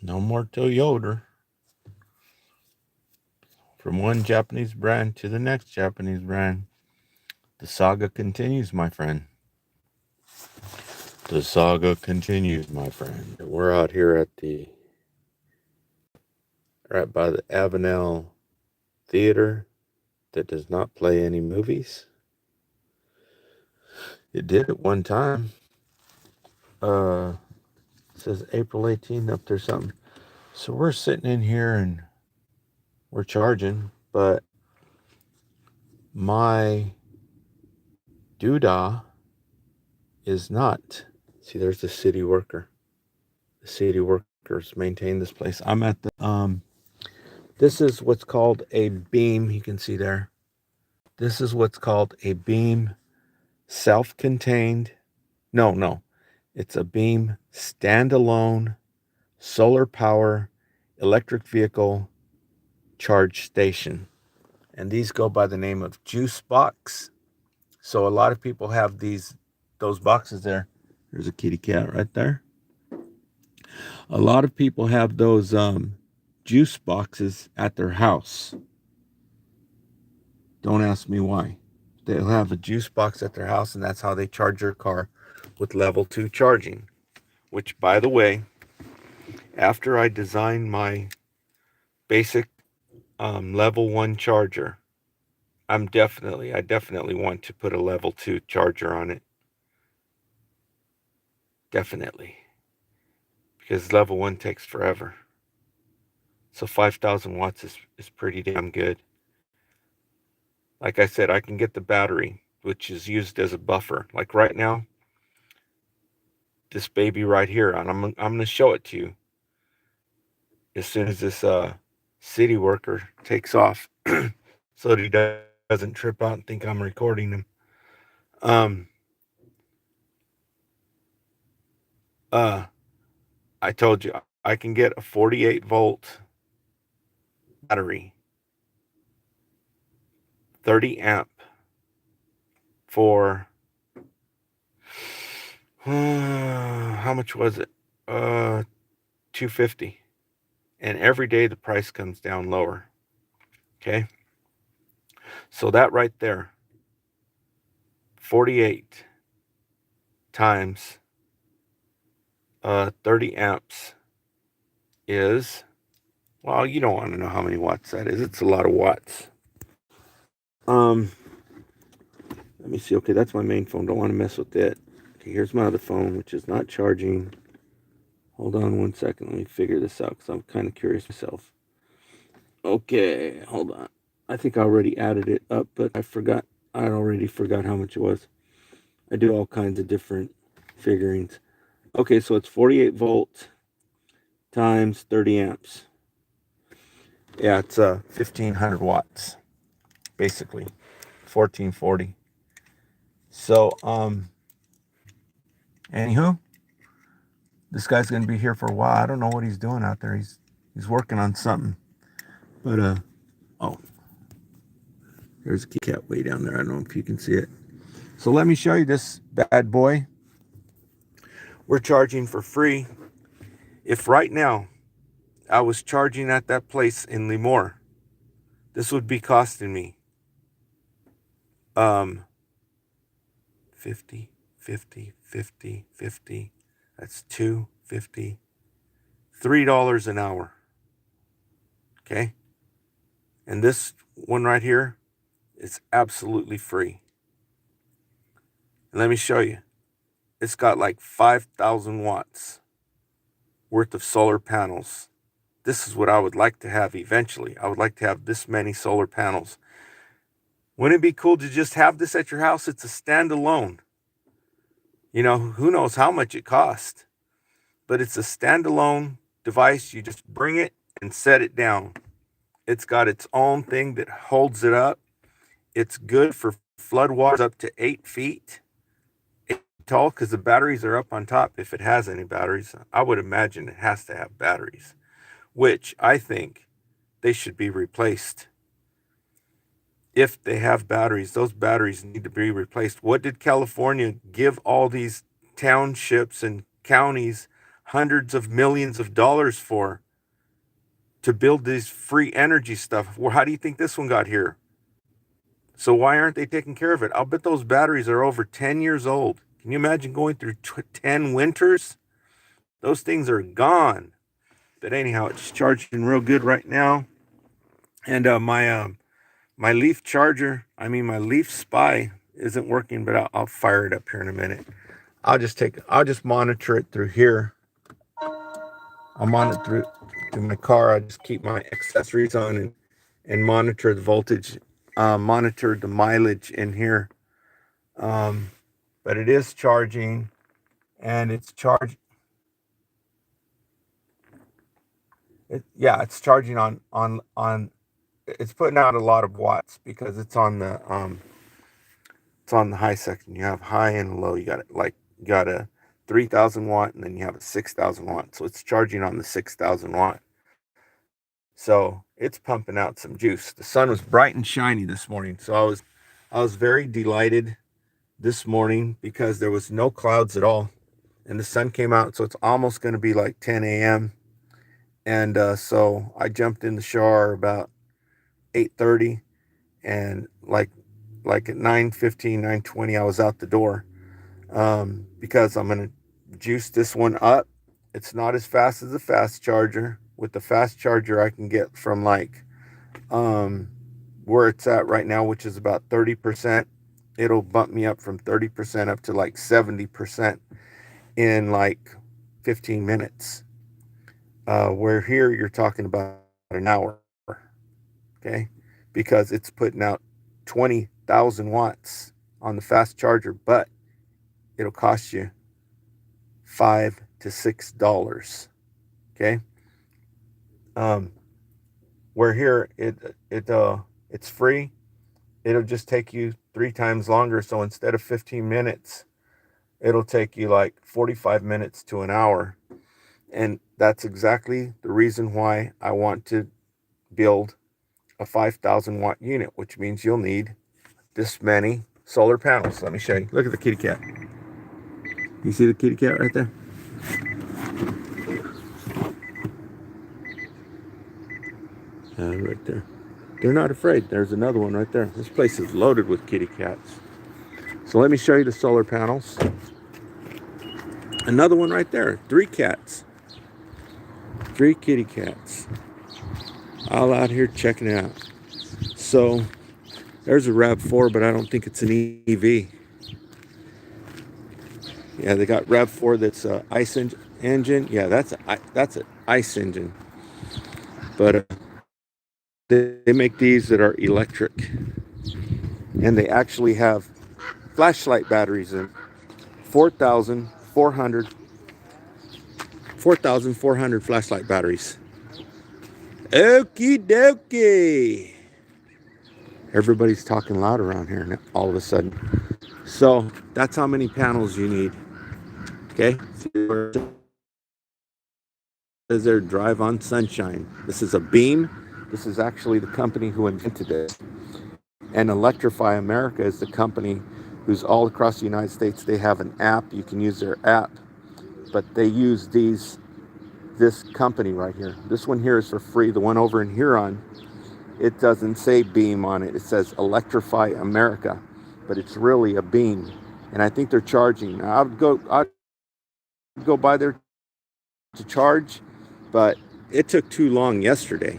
No more Toyota. From one Japanese brand to the next Japanese brand. The saga continues, my friend. The saga continues, my friend. We're out here at right by the Avenal Theater that does not play any movies. It did at one time. Uh, it says April 18th up there something. So we're sitting in here and we're charging, but my doodah is not. See, there's the city worker. The city workers maintain this place. I'm at the this is what's called a beam. You can see there. This is what's called a beam self-contained. No. It's a beam standalone solar power electric vehicle charge station. And these go by the name of juice box. So a lot of people have those boxes there. There's a kitty cat right there. A lot of people have those juice boxes at their house. Don't ask me why. They'll have a juice box at their house, and that's how they charge their car with level 2 charging. Which, by the way, after I designed my basic level 1 charger, I definitely want to put a level 2 charger on it. Definitely. Because level 1 takes forever. So 5,000 watts is pretty damn good. Like I said, I can get the battery, which is used as a buffer. Like right now, this baby right here, and I'm going to show it to you as soon as this city worker takes off so that he doesn't trip out and think I'm recording him. Um, I told you, I can get a 48 volt battery, 30 amp for how much was it? $250. And every day the price comes down lower. Okay? So that right there, 48 times 30 amps is, well, you don't want to know how many watts that is. It's a lot of watts. Let me see. Okay, that's my main phone. Don't want to mess with it. Okay, here's my other phone, which is not charging. Hold on one second. Let me figure this out because I'm kind of curious myself. Okay, hold on. I think I already added it up, but I forgot. I already forgot how much it was. I do all kinds of different figurings. Okay, so it's 48 volts times 30 amps. Yeah, it's 1,500 watts, basically, 1440. So, anywho, this guy's gonna be here for a while. I don't know what he's doing out there. He's working on something. But oh, there's a cat way down there. I don't know if you can see it. So let me show you this bad boy. We're charging for free. If right now I was charging at that place in Lemoore, this would be costing me 50, 50, 50, 50. That's $2.50, $3 an hour. Okay? And this one right here is absolutely free. And let me show you. It's got like 5,000 watts worth of solar panels. This is what I would like to have eventually. I would like to have this many solar panels. Wouldn't it be cool to just have this at your house? It's a standalone. You know, who knows how much it costs. But it's a standalone device. You just bring it and set it down. It's got its own thing that holds it up. It's good for flood waters up to 8 feet tall because the batteries are up on top. If it has any batteries, I would imagine it has to have batteries, which I think they should be replaced. If they have batteries, those batteries need to be replaced. What did California give all these townships and counties hundreds of millions of dollars for to build this free energy stuff. Well, how do you think this one got here? So why aren't they taking care of it? I'll bet those batteries are over 10 years old. Can you imagine going through 10 winters? Those things are gone. But anyhow, it's charging real good right now. And my Leaf charger, my Leaf Spy isn't working, but I'll fire it up here in a minute. I'll just monitor it through here. I'll monitor it through my car. I just keep my accessories on and monitor the voltage, monitor the mileage in here. But it is charging, and it's charging. It's charging on. It's putting out a lot of watts because it's on the high section. You have high and low. You got a 3,000 watt, and then you have a 6,000 watt. So it's charging on the 6,000 watt. So it's pumping out some juice. The sun was bright and shiny this morning, so I was very delighted this morning because there was no clouds at all, and the sun came out. So it's almost going to be like 10 a.m. And so I jumped in the shower about 8:30, and like at 9:15, 9:20, I was out the door, because I'm going to juice this one up. It's not as fast as the fast charger. With the fast charger, I can get from like where it's at right now, which is about 30%. It'll bump me up from 30% up to like 70% in like 15 minutes. Where here you're talking about an hour, okay? Because it's putting out 20,000 watts on the fast charger, but it'll cost you $5 to $6, okay? Where here it's free. It'll just take you 3 times longer. So instead of 15 minutes, it'll take you like 45 minutes to an hour. And that's exactly the reason why I want to build a 5,000 watt unit, which means you'll need this many solar panels. Let me show you. Look at the kitty cat. You see the kitty cat right there? Right there. They're not afraid. There's another one right there. This place is loaded with kitty cats. So let me show you the solar panels. Another one right there. 3 cats. 3 kitty cats. All out here checking it out. So there's a RAV4, but I don't think it's an EV. Yeah, they got RAV4 that's a ICE engine. Yeah, that's an ICE engine. But they make these that are electric, and they actually have flashlight batteries in 4,400 flashlight batteries. Okie dokie. Everybody's talking loud around here now, all of a sudden. So that's how many panels you need. Okay. Says there, drive on sunshine. This is a beam. This is actually the company who invented it. And Electrify America is the company who's all across the United States. They have an app. You can use their app. But they use this company right here. This one here is for free. The one over in Huron, it doesn't say beam on it. It says Electrify America. But it's really a beam. And I think they're charging. I'd go by there to charge, but it took too long yesterday.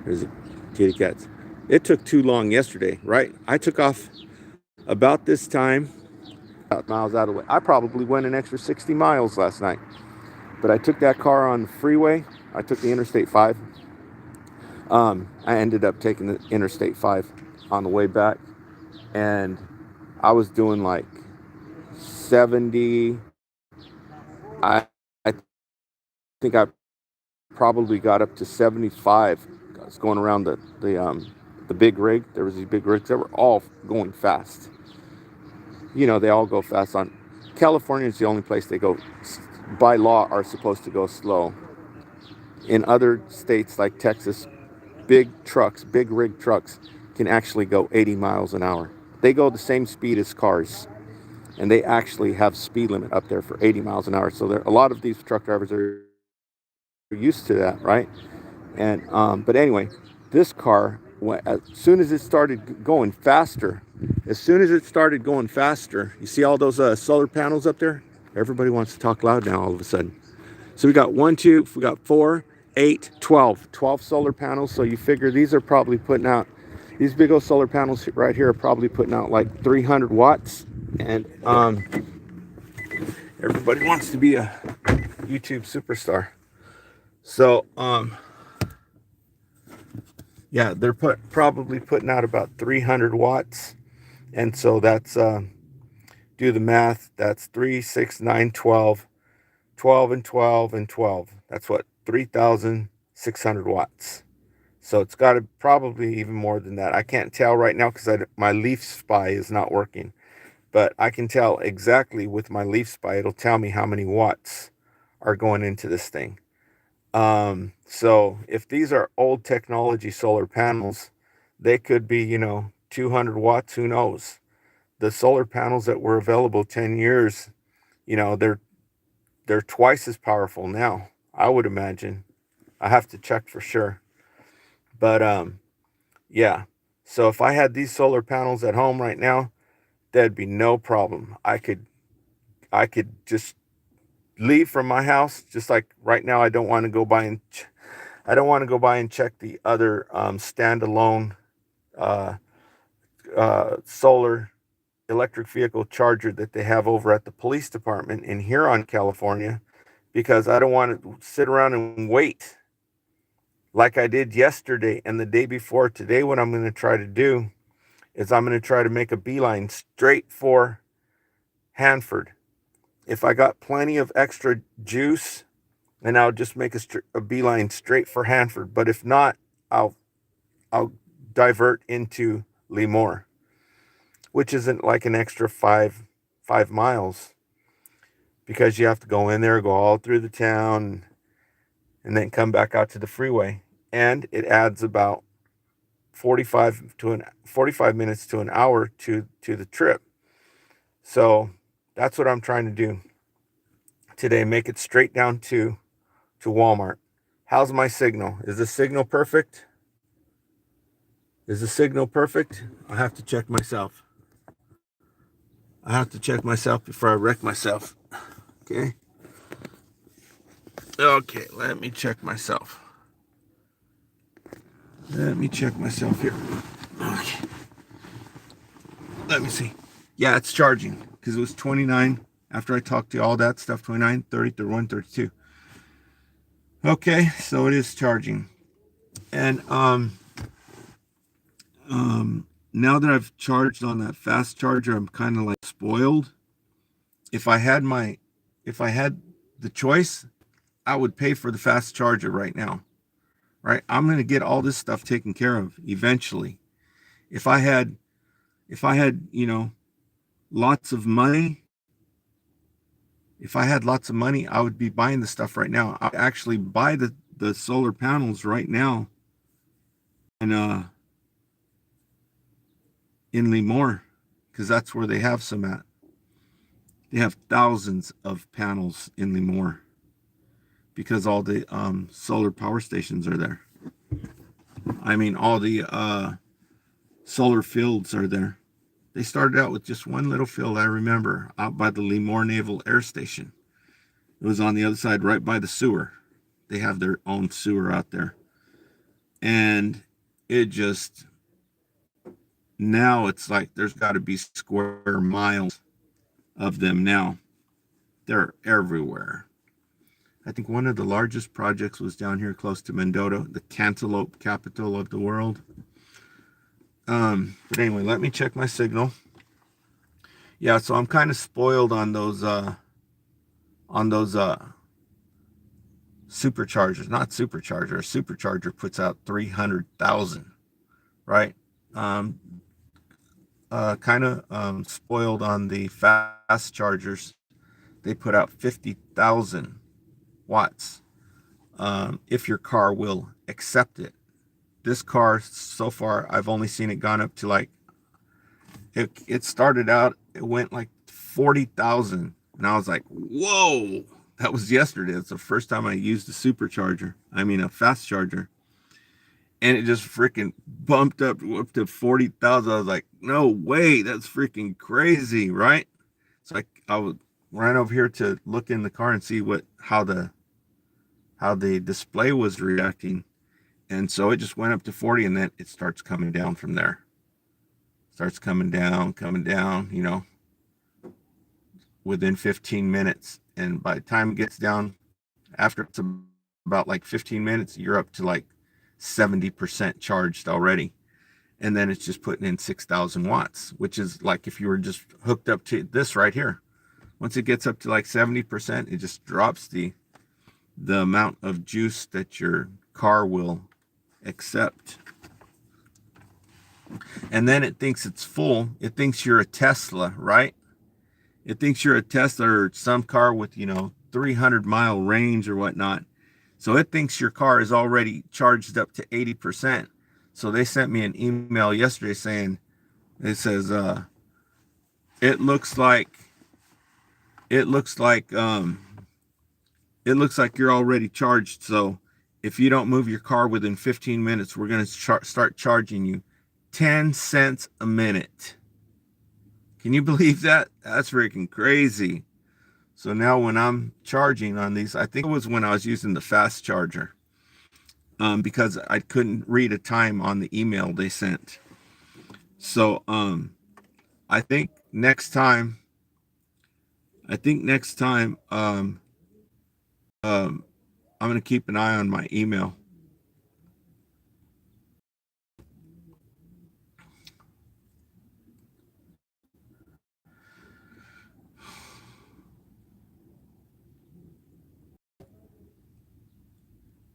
There's a kitty cats. It took too long yesterday, right? I took off about this time, about miles out of the way. I probably went an extra 60 miles last night, but I took that car on the freeway. I took the Interstate 5. I ended up taking the Interstate 5 on the way back, and I was doing like 70. I think I probably got up to 75. I was going around the big rig. There was these big rigs that were all going fast. You know, they all go fast. On California is the only place they go, by law, are supposed to go slow. In other states like Texas, big rig trucks can actually go 80 miles an hour. They go the same speed as cars. and they actually have speed limit up there for 80 miles an hour. So there, a lot of these truck drivers are used to that, right? And but anyway, this car, as soon as it started going faster, you see all those solar panels up there? Everybody wants to talk loud now all of a sudden. So we got 1, 2, we got 4, 8, 12. 12 solar panels. So you figure these are probably putting out, these big old solar panels right here are probably putting out like 300 watts. And everybody wants to be a YouTube superstar. So yeah, they're probably putting out about 300 watts. And so that's do the math, that's 3, 6, 9, 12. 12 and 12 and 12. That's what, 3,600 watts. So it's got to probably even more than that. I can't tell right now because my Leaf Spy is not working. But I can tell exactly with my Leaf Spy. It'll tell me how many watts are going into this thing. So if these are old technology solar panels, they could be, 200 watts. Who knows? The solar panels that were available 10 years, they're twice as powerful now, I would imagine. I have to check for sure. But yeah. So if I had these solar panels at home right now, that'd be no problem. I could just leave from my house, just like right now. I don't want to go by and check the other standalone solar electric vehicle charger that they have over at the police department in Huron, California, because I don't want to sit around and wait like I did yesterday and the day before. Today, what I'm going to try to do is I'm going to try to make a beeline straight for Hanford. If I got plenty of extra juice, then I'll just make a beeline straight for Hanford. But if not, I'll divert into Lemoore, which isn't like an extra five miles, because you have to go in there, go all through the town, and then come back out to the freeway. And it adds about 45 minutes to an hour to the trip. So that's what I'm trying to do today. Make it straight down to Walmart. How's my signal? Is the signal perfect? Is the signal perfect? I have to check myself. I have to check myself before I wreck myself. Okay. Okay, let me check myself. Let me check myself here. Okay. Let me see. Yeah, it's charging because it was 29 after I talked to you all that stuff. 29, 30, 31, 32. Okay, so it is charging. And now that I've charged on that fast charger, I'm kind of like spoiled. If I had the choice, I would pay for the fast charger right now. Right? I'm going to get all this stuff taken care of eventually. If I had, lots of money, I would be buying the stuff right now. I'd actually buy the solar panels right now and in Lemoore, because that's where they have some at. They have thousands of panels in Lemoore because all the solar power stations are there. I mean, all the solar fields are there. They started out with just one little field, I remember, out by the Lemoore Naval Air Station. It was on the other side, right by the sewer. They have their own sewer out there. And it just, now it's like there's got to be square miles of them now. They're everywhere. I think one of the largest projects was down here close to Mendota, the cantaloupe capital of the world. But anyway, let me check my signal. Yeah, so I'm kind of spoiled on those superchargers. Not supercharger. A supercharger puts out 300,000, right? Kind of spoiled on the fast chargers. They put out 50,000 watts. If your car will accept it. This car, so far, I've only seen it gone up to like, it started out, it went like 40,000. And I was like, whoa, that was yesterday. It's the first time I used a supercharger. I mean, a fast charger. And it just freaking bumped up to 40,000. I was like, no way, that's freaking crazy, right? So I ran over here to look in the car and see how the display was reacting. And so it just went up to 40, and then it starts coming down from there. Starts coming down, within 15 minutes. And by the time it gets down, after it's about like 15 minutes, you're up to like 70% charged already. And then it's just putting in 6,000 watts, which is like if you were just hooked up to this right here. Once it gets up to like 70%, it just drops the amount of juice that your car will accept. And then it thinks it's full. It thinks you're a Tesla, right? It thinks you're a Tesla or some car with, 300-mile range or whatnot. So it thinks your car is already charged up to 80%. So they sent me an email yesterday saying, it says, it looks like you're already charged. So if you don't move your car within 15 minutes, we're going to start charging you 10 cents a minute. Can you believe that? That's freaking crazy. So now when I'm charging on these, I think it was when I was using the fast charger, because I couldn't read a time on the email they sent. So I think next time I'm going to keep an eye on my email.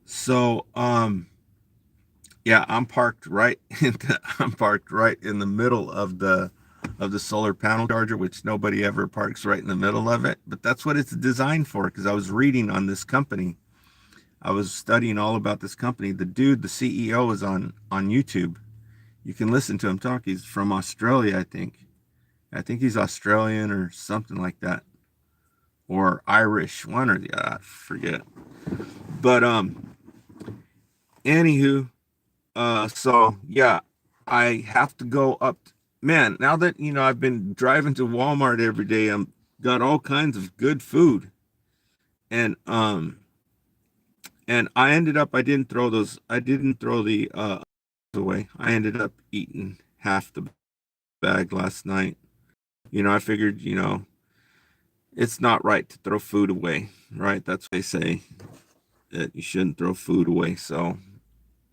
So yeah, I'm parked right in the middle of the solar panel charger, which nobody ever parks right in the middle of it, but that's what it's designed for. Because I was reading on this company, I was studying all about this company. The CEO is on YouTube. You can listen to him talk. He's from Australia, I think. I think he's Australian or something like that, or Irish, one or the other, I forget. But anywho, so yeah, I have to go up. Man, now that I've been driving to Walmart every day, I'm got all kinds of good food, and I didn't throw the away. I ended up eating half the bag last night. I figured, it's not right to throw food away, right? That's what they say, that you shouldn't throw food away. So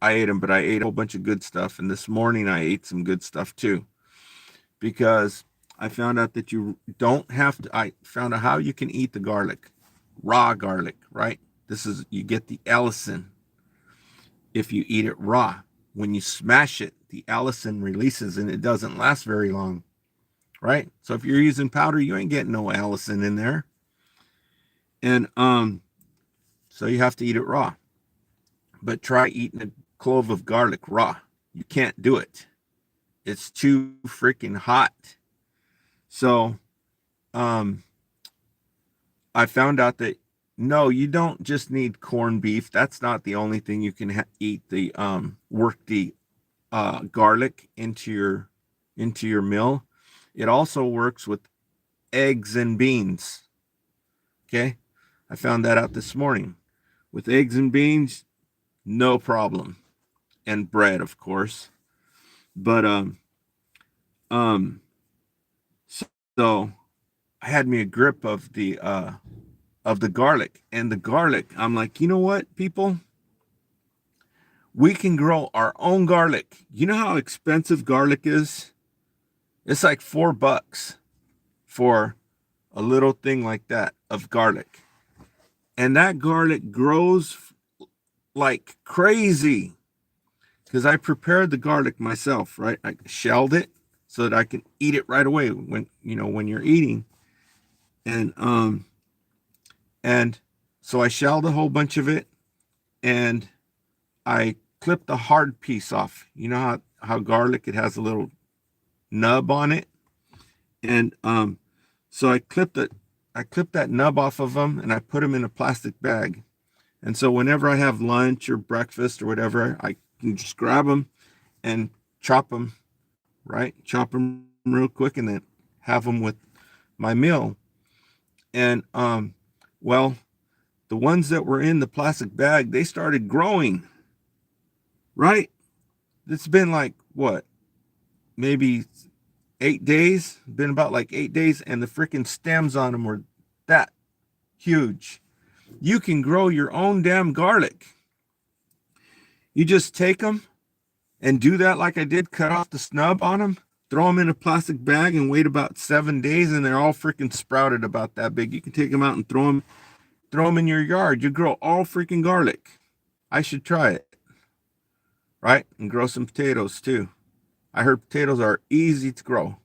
I ate them, but I ate a whole bunch of good stuff. And this morning I ate some good stuff too, because I found out that you don't have to. I found out how you can eat the garlic, raw garlic, right? You get the allicin if you eat it raw. When you smash it, the allicin releases and it doesn't last very long, right? So if you're using powder, you ain't getting no allicin in there. And so you have to eat it raw. But try eating a clove of garlic raw. You can't do it. It's too freaking hot. So I found out that no, you don't just need corned beef. That's not the only thing you can eat. Work the garlic into your meal. It also works with eggs and beans. Okay, I found that out this morning. With eggs and beans, no problem, and bread, of course. But so I had me a grip of the garlic, and the garlic. I'm like, you know what, people? We can grow our own garlic. You know how expensive garlic is? It's like $4 for a little thing like that of garlic. And that garlic grows like crazy, because I prepared the garlic myself, right? I shelled it so that I can eat it right away when you're eating. And so I shelled a whole bunch of it, and I clipped the hard piece off. You know how garlic, it has a little nub on it. And So I clipped that nub off of them and I put them in a plastic bag. And so whenever I have lunch or breakfast or whatever, I can just grab them and chop them, right? Chop them real quick and then have them with my meal. And well, the ones that were in the plastic bag, they started growing, right? It's been like what, maybe 8 days, been about like 8 days, and the freaking stems on them were that huge. You can grow your own damn garlic. You just take them and do that like I did, cut off the snub on them, throw them in a plastic bag and wait about 7 days, and they're all freaking sprouted about that big. You can take them out and throw them in your yard. You grow all freaking garlic. I should try it, right? And grow some potatoes too. I heard potatoes are easy to grow.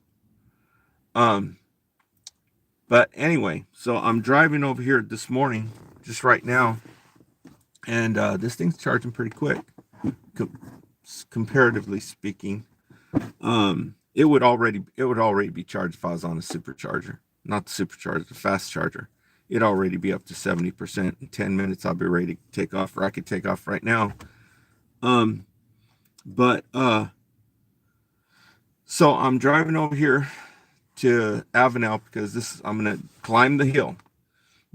But anyway, so I'm driving over here this morning, just right now, and this thing's charging pretty quick, comparatively speaking. It would already be charged if I was on a supercharger, not the supercharger, the fast charger. It'd already be up to 70%. In 10 minutes, I'll be ready to take off, or I could take off right now. So I'm driving over here to Avenal because I'm gonna climb the hill.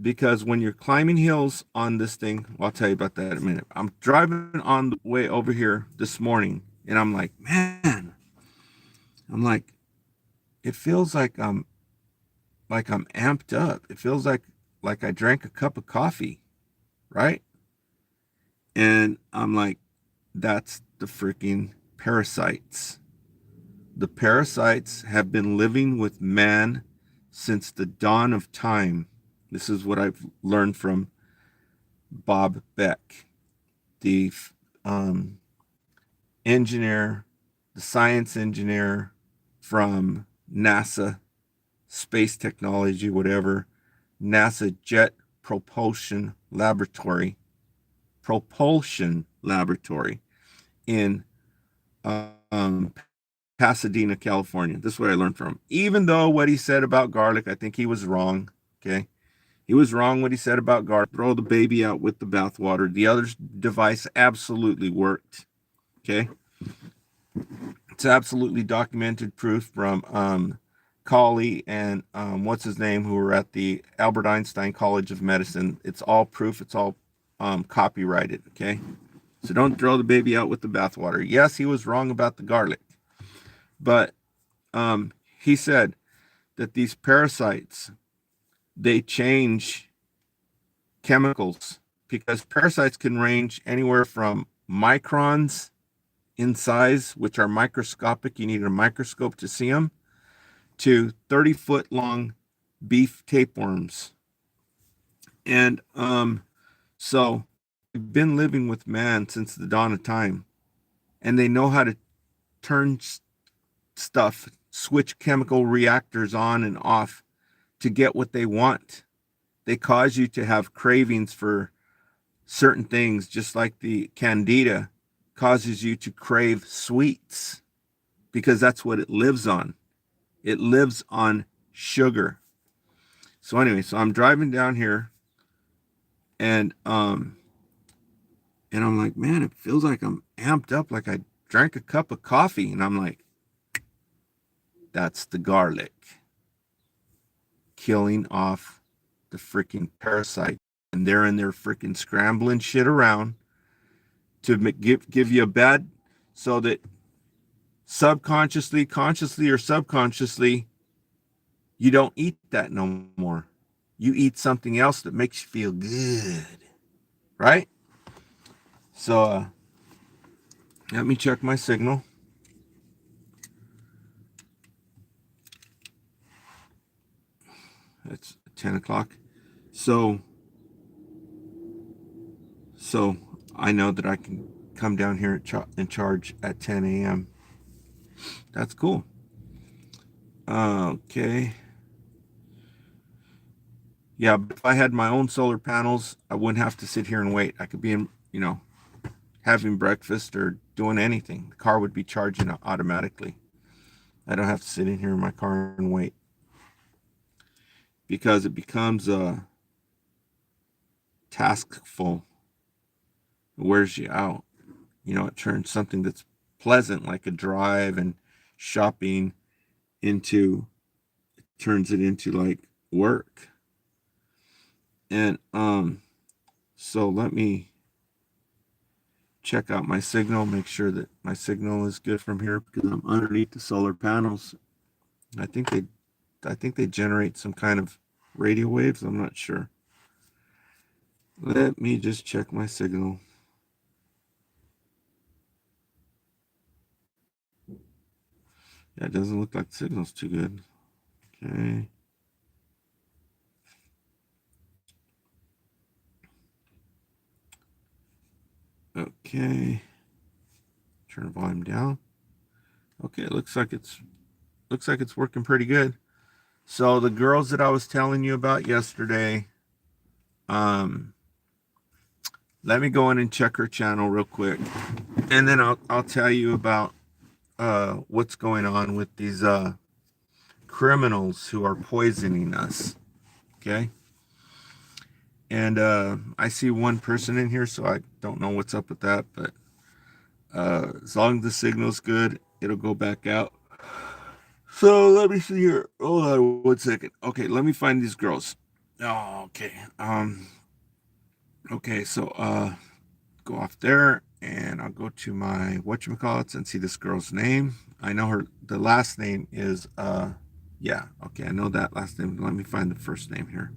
Because when you're climbing hills on this thing, well, I'll tell you about that in a minute. I'm driving on the way over here this morning, and I'm like, man, it feels like I'm amped up. It feels like I drank a cup of coffee, right? And I'm like, that's the freaking parasites. The parasites have been living with man since the dawn of time. This is what I've learned from Bob Beck, the engineer, the science engineer from NASA, space technology, whatever, NASA Jet Propulsion Laboratory in Pasadena, California. This is what I learned from him. Even though what he said about garlic, I think he was wrong. Okay. He was wrong what he said about garlic. Throw the baby out with the bathwater. The other device absolutely worked. Okay. It's absolutely documented proof from Colley and what's his name, who were at the Albert Einstein College of Medicine. It's all proof. It's all copyrighted. Okay. So don't throw the baby out with the bathwater. Yes, he was wrong about the garlic. But he said that these parasites, they change chemicals, because parasites can range anywhere from microns in size, which are microscopic, you need a microscope to see them, to 30-foot long beef tapeworms. And so they've been living with man since the dawn of time, and they know how to turn stuff, switch chemical reactors on and off to get what they want. They cause you to have cravings for certain things, just like the candida causes you to crave sweets, because that's what it lives on. It lives on sugar. So anyway, so I'm driving down here, and I'm like, man, it feels like I'm amped up, like I drank a cup of coffee. And I'm like, that's the garlic killing off the freaking parasite. And they're in there freaking scrambling shit around to give you a bad, so that subconsciously, consciously, or subconsciously, you don't eat that no more. You eat something else that makes you feel good, right? So let me check my signal. It's 10 o'clock. So I know that I can come down here and charge at 10 a.m. That's cool. Okay. Yeah, but if I had my own solar panels, I wouldn't have to sit here and wait. I could be in, having breakfast or doing anything. The car would be charging automatically. I don't have to sit in here in my car and wait. because it becomes taskful. It wears you out. You know, it turns something that's pleasant, like a drive and shopping, into, it turns it into like work. And so let me check out my signal, make sure that my signal is good from here, because I'm underneath the solar panels. I think they generate some kind of radio waves. I'm not sure. Let me just check my signal. Yeah, it doesn't look like the signal's too good. Okay. Okay. Turn the volume down. Okay, it looks like it's working pretty good. So the girls that I was telling you about yesterday, let me go in and check her channel real quick, and then I'll tell you about what's going on with these criminals who are poisoning us. Okay. And I see one person in here, so I don't know what's up with that, but as long as the signal's good, it'll go back out. So let me see here. Hold on 1 second. Okay, let me find these girls. Oh, okay. Okay, so go off there, and I'll go to my whatchamacallits and see this girl's name. I know her, the last name is yeah, okay, I know that last name. Let me find the first name here.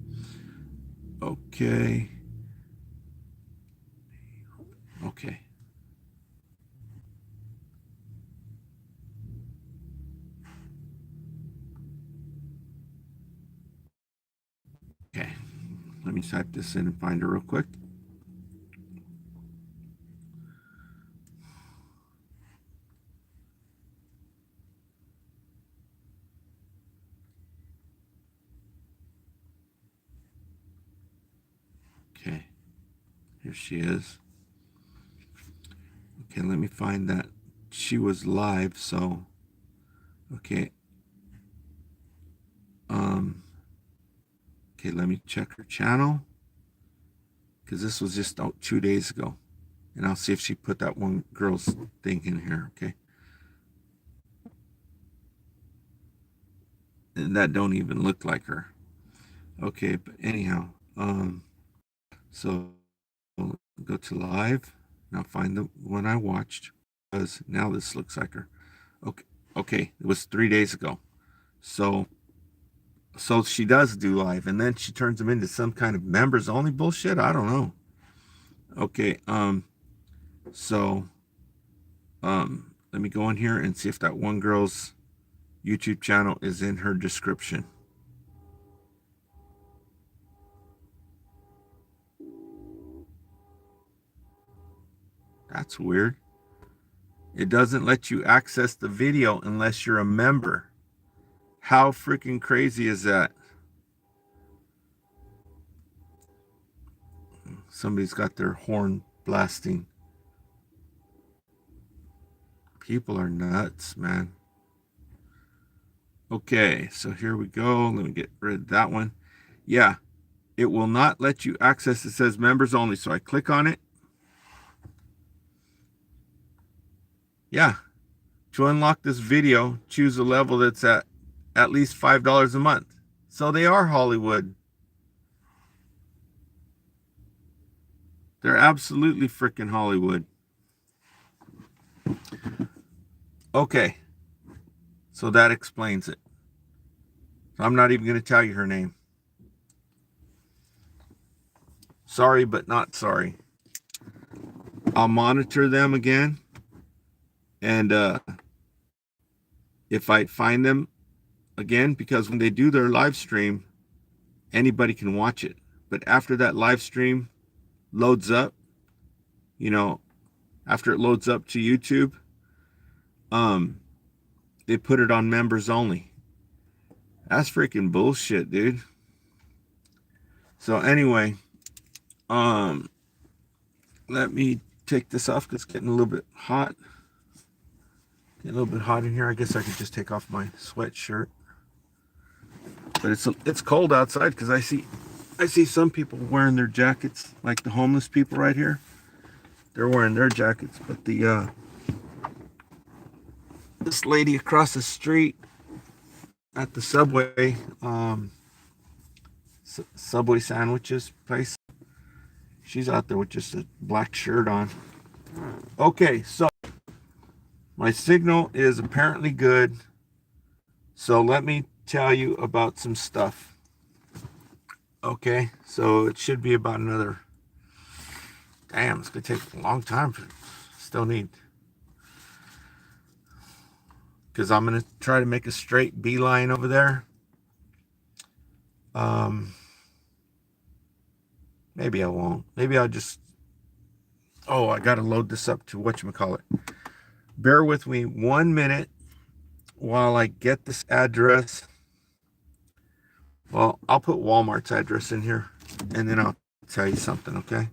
Okay. Okay. Okay. Let me type this in and find her real quick. Okay. Here she is. Okay, let me find that. She was live, so okay. Okay, let me check her channel, because this was just 2 days ago, and I'll see if she put that one girl's thing in here. Okay, and that don't even look like her. Okay, but anyhow, so go to live, and I'll find the one I watched, because now this looks like her. Okay, it was 3 days ago. So she does do live, and then she turns them into some kind of members only bullshit. I don't know. Okay, so let me go in here and see if that one girl's YouTube channel is in her description. That's weird. It doesn't let you access the video unless you're a member. How freaking crazy is that? Somebody's got their horn blasting. People are nuts, man. Okay, so here we go. Let me get rid of that one. Yeah, it will not let you access. It says members only. So I click on it. Yeah. To unlock this video, choose a level that's at least $5 a month. So they are Hollywood. They're absolutely freaking Hollywood. Okay. So that explains it. I'm not even going to tell you her name. Sorry, but not sorry. I'll monitor them again. And if I find them again, because when they do their live stream, anybody can watch it. But after that live stream loads up, you know, after it loads up to YouTube, they put it on members only. That's freaking bullshit, dude. So anyway, let me take this off because it's getting a little bit hot. Getting a little bit hot in here. I guess I could just take off my sweatshirt. but it's cold outside because I see some people wearing their jackets, like the homeless people right here. They're wearing their jackets, but the this lady across the street at the Subway Subway sandwiches place, she's out there with just a black shirt on. Okay, so my signal is apparently good. So let me tell you about some stuff. Okay, so it should be about another, damn, it's gonna take a long time. Still need, because I'm gonna try to make a straight beeline over there. Maybe I won't. Maybe I'll just, oh, I gotta load this up to whatchamacallit. Bear with me 1 minute while I get this address. Well, I'll put Walmart's address in here, and then I'll tell you something, okay?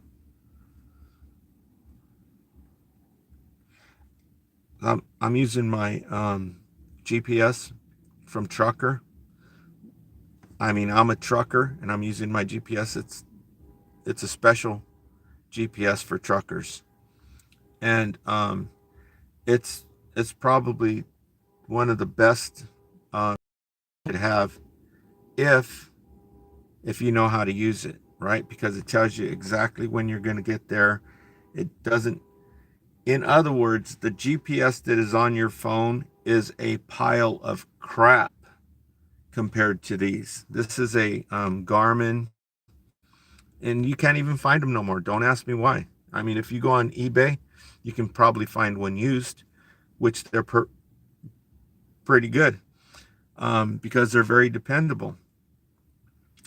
I'm using my GPS from Trucker. I mean, I'm a trucker, and I'm using my GPS. It's a special GPS for truckers, and it's probably one of the best to have if you know how to use it, right? Because it tells you exactly when you're going to get there. It doesn't, in other words, the GPS that is on your phone is a pile of crap compared to these. This is a Garmin, and you can't even find them no more. Don't ask me why. I mean, if you go on eBay, you can probably find one used, which they're pretty good because they're very dependable.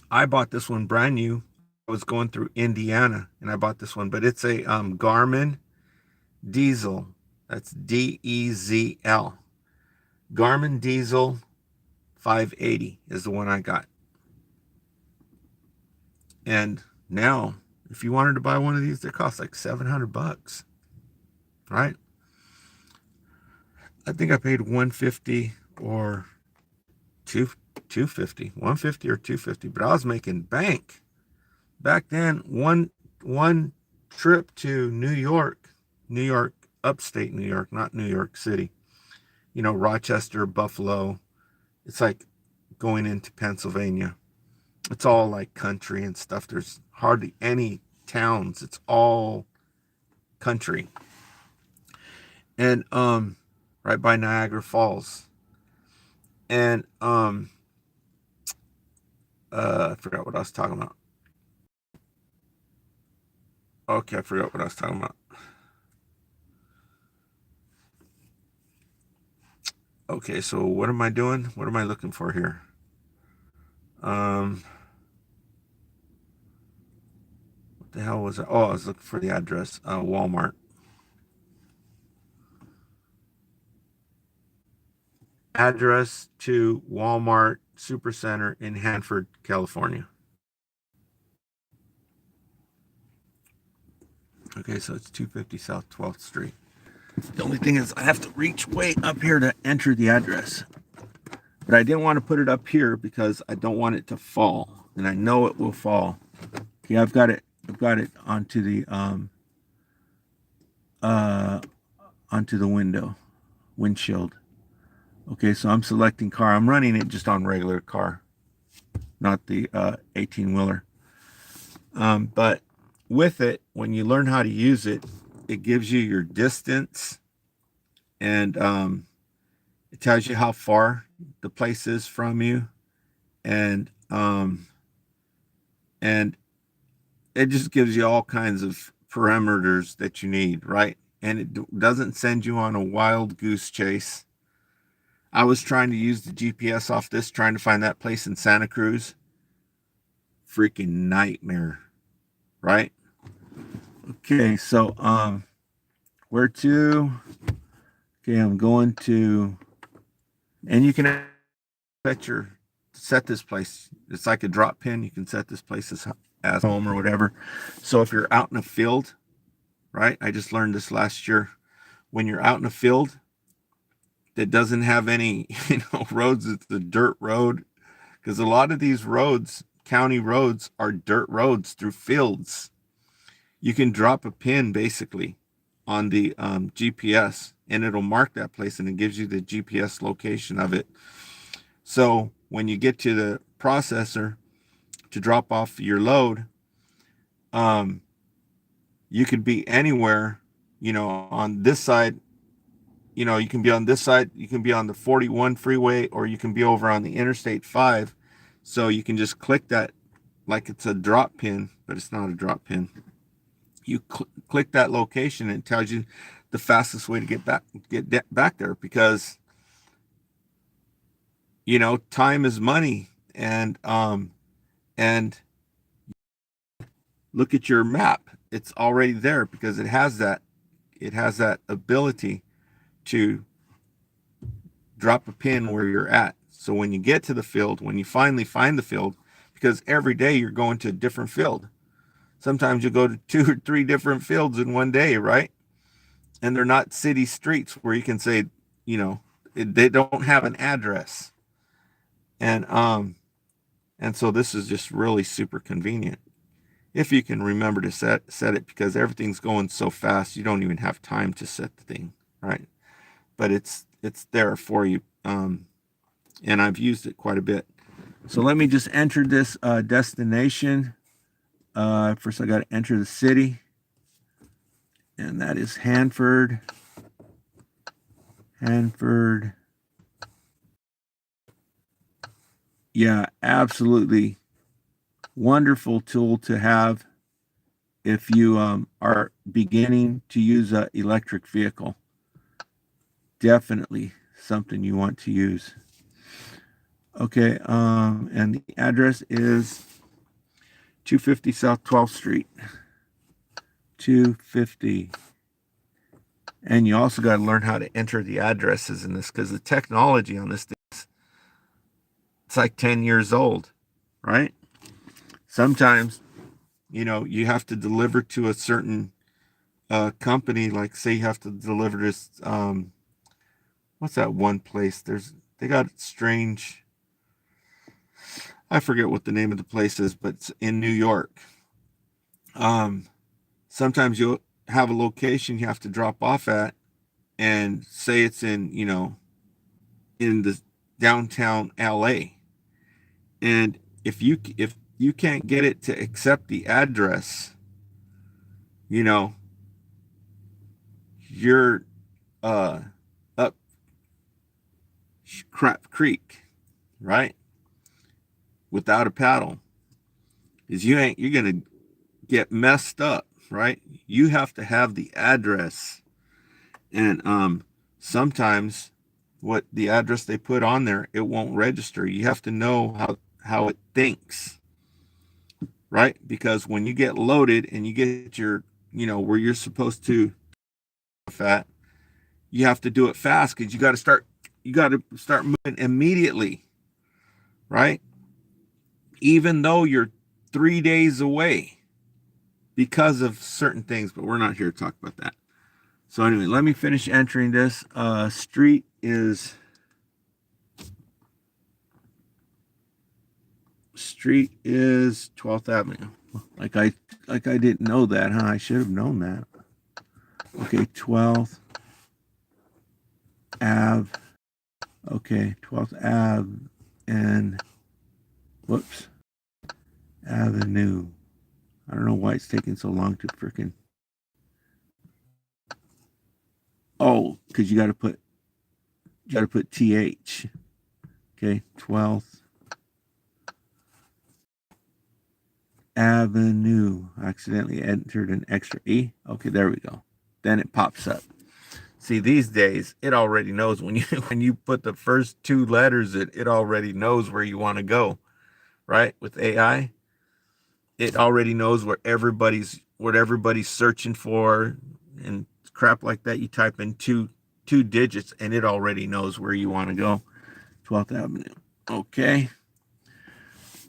I bought this one brand new. I was going through Indiana, and I bought this one, but it's a Garmin Diesel. That's D-E-Z-L. Garmin Diesel 580 is the one I got. And now, if you wanted to buy one of these, they cost like $700, right? I think I paid $150 or $250, $150 or $250, but I was making bank back then. One trip to New York, upstate New York, not New York City. You know, Rochester, Buffalo. It's like going into Pennsylvania. It's all like country and stuff. There's hardly any towns. It's all country. And right by Niagara Falls. And I forgot what I was talking about. Okay, I forgot what I was talking about. Okay, so what am I doing? What am I looking for here? What the hell was it? Oh, I was looking for the address. Walmart. Address to Walmart Supercenter in Hanford, California. Okay, so it's 250 South 12th Street. The only thing is I have to reach way up here to enter the address. But I didn't want to put it up here because I don't want it to fall. And I know it will fall. Okay, I've got it onto the windshield. Okay, so I'm selecting car. I'm running it just on regular car, not the 18-wheeler. But with it, when you learn how to use it, it gives you your distance, and it tells you how far the place is from you, and it just gives you all kinds of parameters that you need, right? And it doesn't send you on a wild goose chase. I was trying to use the GPS off this, trying to find that place in Santa Cruz. Freaking nightmare, right? Okay, so where to? Okay, I'm going to, and you can set this place. It's like a drop pin. You can set this place as home or whatever. So if you're out in a field, right? I just learned this last year. When you're out in a field that doesn't have any, roads, it's a dirt road, because a lot of these roads, county roads, are dirt roads through fields. You can drop a pin basically on the GPS, and it'll mark that place, and it gives you the GPS location of it. So when you get to the processor to drop off your load, you could be anywhere, on this side. You can be on this side, you can be on the 41 freeway, or you can be over on the Interstate 5. So you can just click that like it's a drop pin, but it's not a drop pin. You click that location, and it tells you the fastest way to get back there, because time is money. And look at your map. It's already there, because it has that ability to drop a pin where you're at. So when you get to the field, when you finally find the field, because every day you're going to a different field. Sometimes you go to 2 or 3 different fields in one day, right? And they're not city streets where you can say, they don't have an address. And so this is just really super convenient if you can remember to set it, because everything's going so fast you don't even have time to set the thing, right? But it's there for you, and I've used it quite a bit. So let me just enter this destination. First I got to enter the city, and that is Hanford. Yeah, absolutely wonderful tool to have if you are beginning to use an electric vehicle. Definitely something you want to use. Okay, and the address is 250 South 12th Street. 250. And you also got to learn how to enter the addresses in this, because the technology on this thing, it's like 10 years old, right? Sometimes, you have to deliver to a certain company, like say you have to deliver this, what's that one place? They got strange, I forget what the name of the place is, but it's in New York. Sometimes you'll have a location you have to drop off at, and say it's in, in the downtown LA. And if you can't get it to accept the address, you're up Crap Creek, right? Without a paddle, you're gonna get messed up, right? You have to have the address. And sometimes what the address they put on there, it won't register. You have to know how it thinks, right? Because when you get loaded and you get your, where you're supposed to at, you have to do it fast, because you got to start moving immediately, right? Even though you're 3 days away because of certain things, but we're not here to talk about that. So anyway, let me finish entering this. Street is 12th Avenue. Like I didn't know that, huh? I should have known that. Okay, 12th Ave. Okay, 12th Ave and whoops. Avenue. I don't know why it's taking so long to freaking. Oh, because you got to put TH. Okay, 12th Avenue. I accidentally entered an extra E. Okay, there we go. Then it pops up. See, these days it already knows when you put the first 2 letters, it already knows where you want to go, right? With AI, it already knows what everybody's searching for and crap like that. You type in two digits and it already knows where you want to go. 12th Avenue. Okay.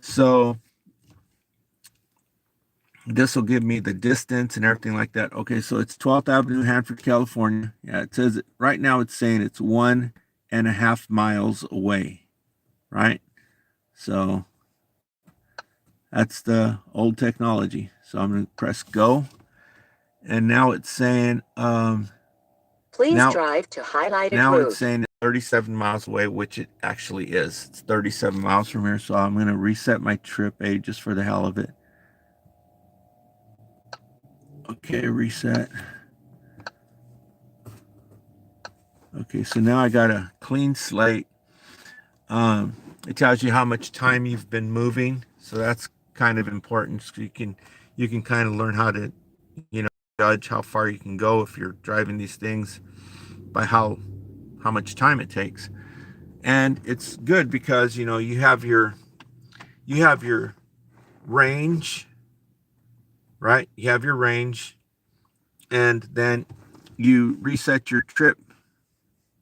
So this will give me the distance and everything like that. Okay, so it's 12th Avenue, Hanford, California. Yeah, it says right now it's saying it's 1.5 miles away, right? So that's the old technology. So I'm going to press go. And now it's saying, please drive to highlighted now route. it's saying 37 miles away, which it actually is. It's 37 miles from here. So I'm going to reset my trip aid just for the hell of it. Okay, reset. Okay, so now I got a clean slate. It tells you how much time you've been moving, so that's kind of important. So you can kind of learn how to, judge how far you can go if you're driving these things by how much time it takes. And it's good because you have your range, right? You have your range, and then you reset your trip.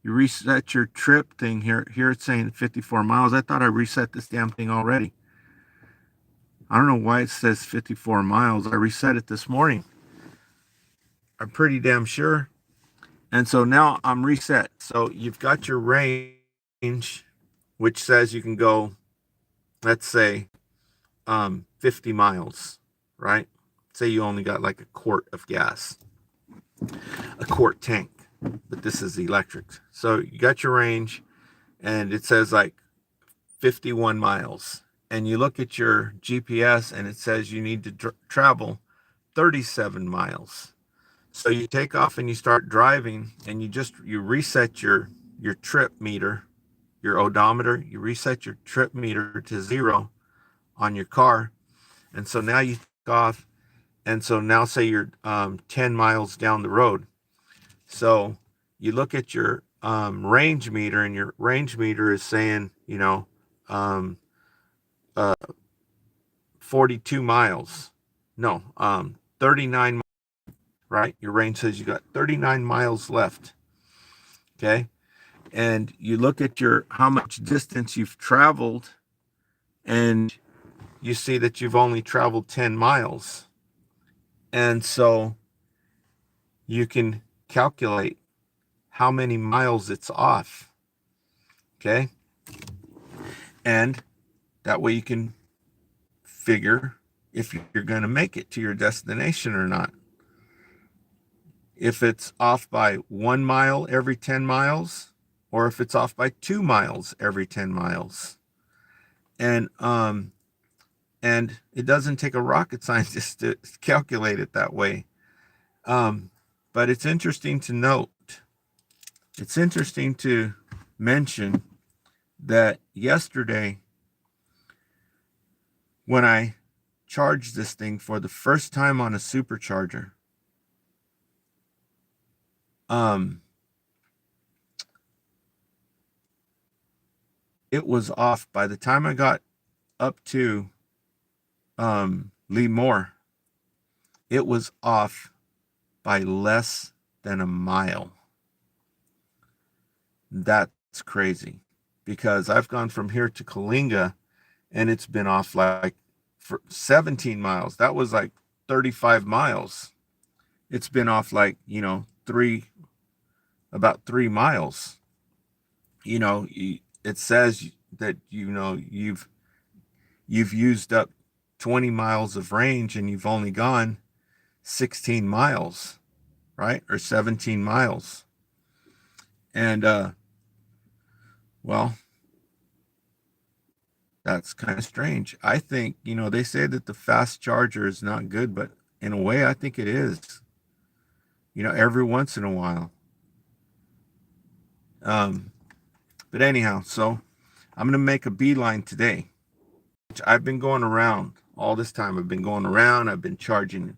You reset your trip thing here. Here it's saying 54 miles. I thought I reset this damn thing already. I don't know why it says 54 miles. I reset it this morning. I'm pretty damn sure. And so now I'm reset. So you've got your range, which says you can go, let's say, 50 miles, right? Say you only got like a quart of gas, a quart tank, but this is electric. So you got your range, and it says like 51 miles. And you look at your GPS, and it says you need to travel 37 miles. So you take off and you start driving, and you reset your trip meter, your odometer. You reset your trip meter to 0 on your car. And so now you take off, and so now say you're 10 miles down the road. So you look at your range meter, and your range meter is saying 42 miles. No, 39, right? Your range says you got 39 miles left. Okay. And you look at how much distance you've traveled, and you see that you've only traveled 10 miles. And so you can calculate how many miles it's off. Okay. And that way you can figure if you're going to make it to your destination or not. If it's off by 1 mile every 10 miles, or if it's off by 2 miles every 10 miles. And it doesn't take a rocket scientist to calculate it that way. But it's interesting to note, it's interesting to mention that yesterday, when I charged this thing for the first time on a supercharger, it was off. By the time I got up to Lee Moore, it was off by less than a mile. That's crazy, because I've gone from here to Kalinga, and it's been off like for 17 miles. That was like 35 miles. It's been off like, about 3 miles. It says that, you've used up 20 miles of range, and you've only gone 16 miles, right? Or 17 miles. And, well, that's kind of strange. I think, they say that the fast charger is not good, but in a way, I think it is, every once in a while. But anyhow, so I'm going to make a beeline today. I've been going around all this time. I've been going around. I've been charging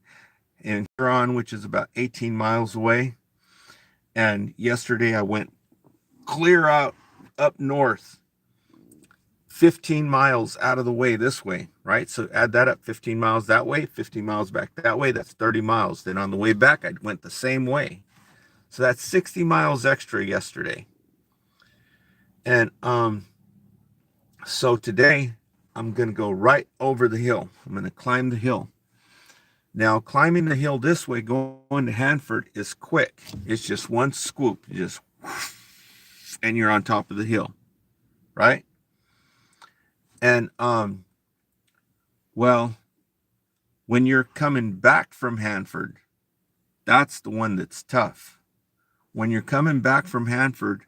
in Huron, which is about 18 miles away. And yesterday I went clear out up north, 15 miles out of the way this way, right? So add that up, 15 miles that way, 15 miles back that way. That's 30 miles. Then on the way back, I went the same way. So that's 60 miles extra yesterday. And so today I'm going to go right over the hill. I'm going to climb the hill. Now, climbing the hill this way, going to Hanford, is quick. It's just one swoop, and you're on top of the hill, right? And well, when you're coming back from Hanford, that's the one that's tough. When you're coming back from Hanford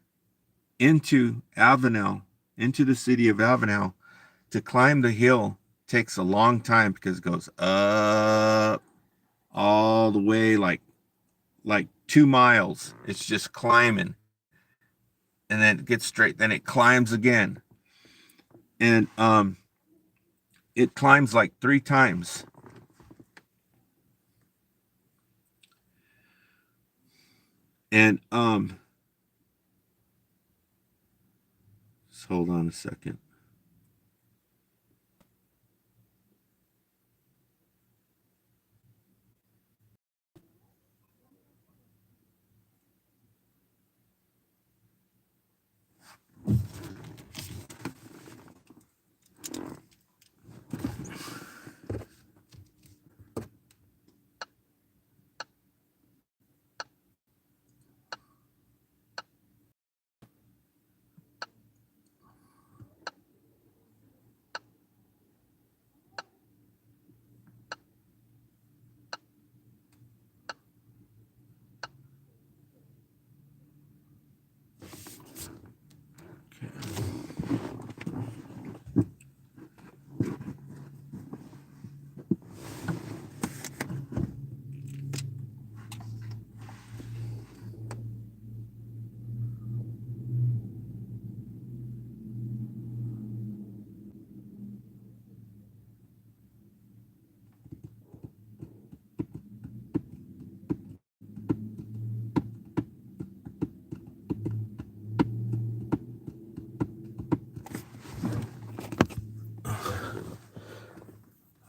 into Avenal, into the city of Avenal, to climb the hill takes a long time because it goes up all the way like 2 miles. It's just climbing, and then it gets straight, then it climbs again, and it climbs like 3 times. And just hold on a second.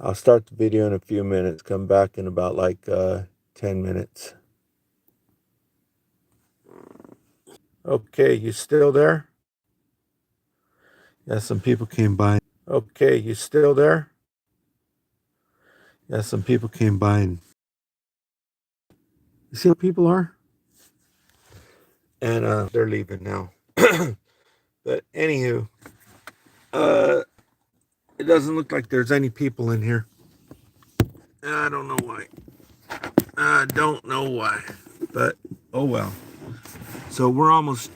I'll start the video in a few minutes. Come back in about like 10 minutes. Okay, you still there? Yeah, some people came by. Okay, you still there? Yeah, some people came by, and you see what people are? And they're leaving now. But anywho, it doesn't look like there's any people in here. I don't know why. I don't know why. But oh well. So we're almost.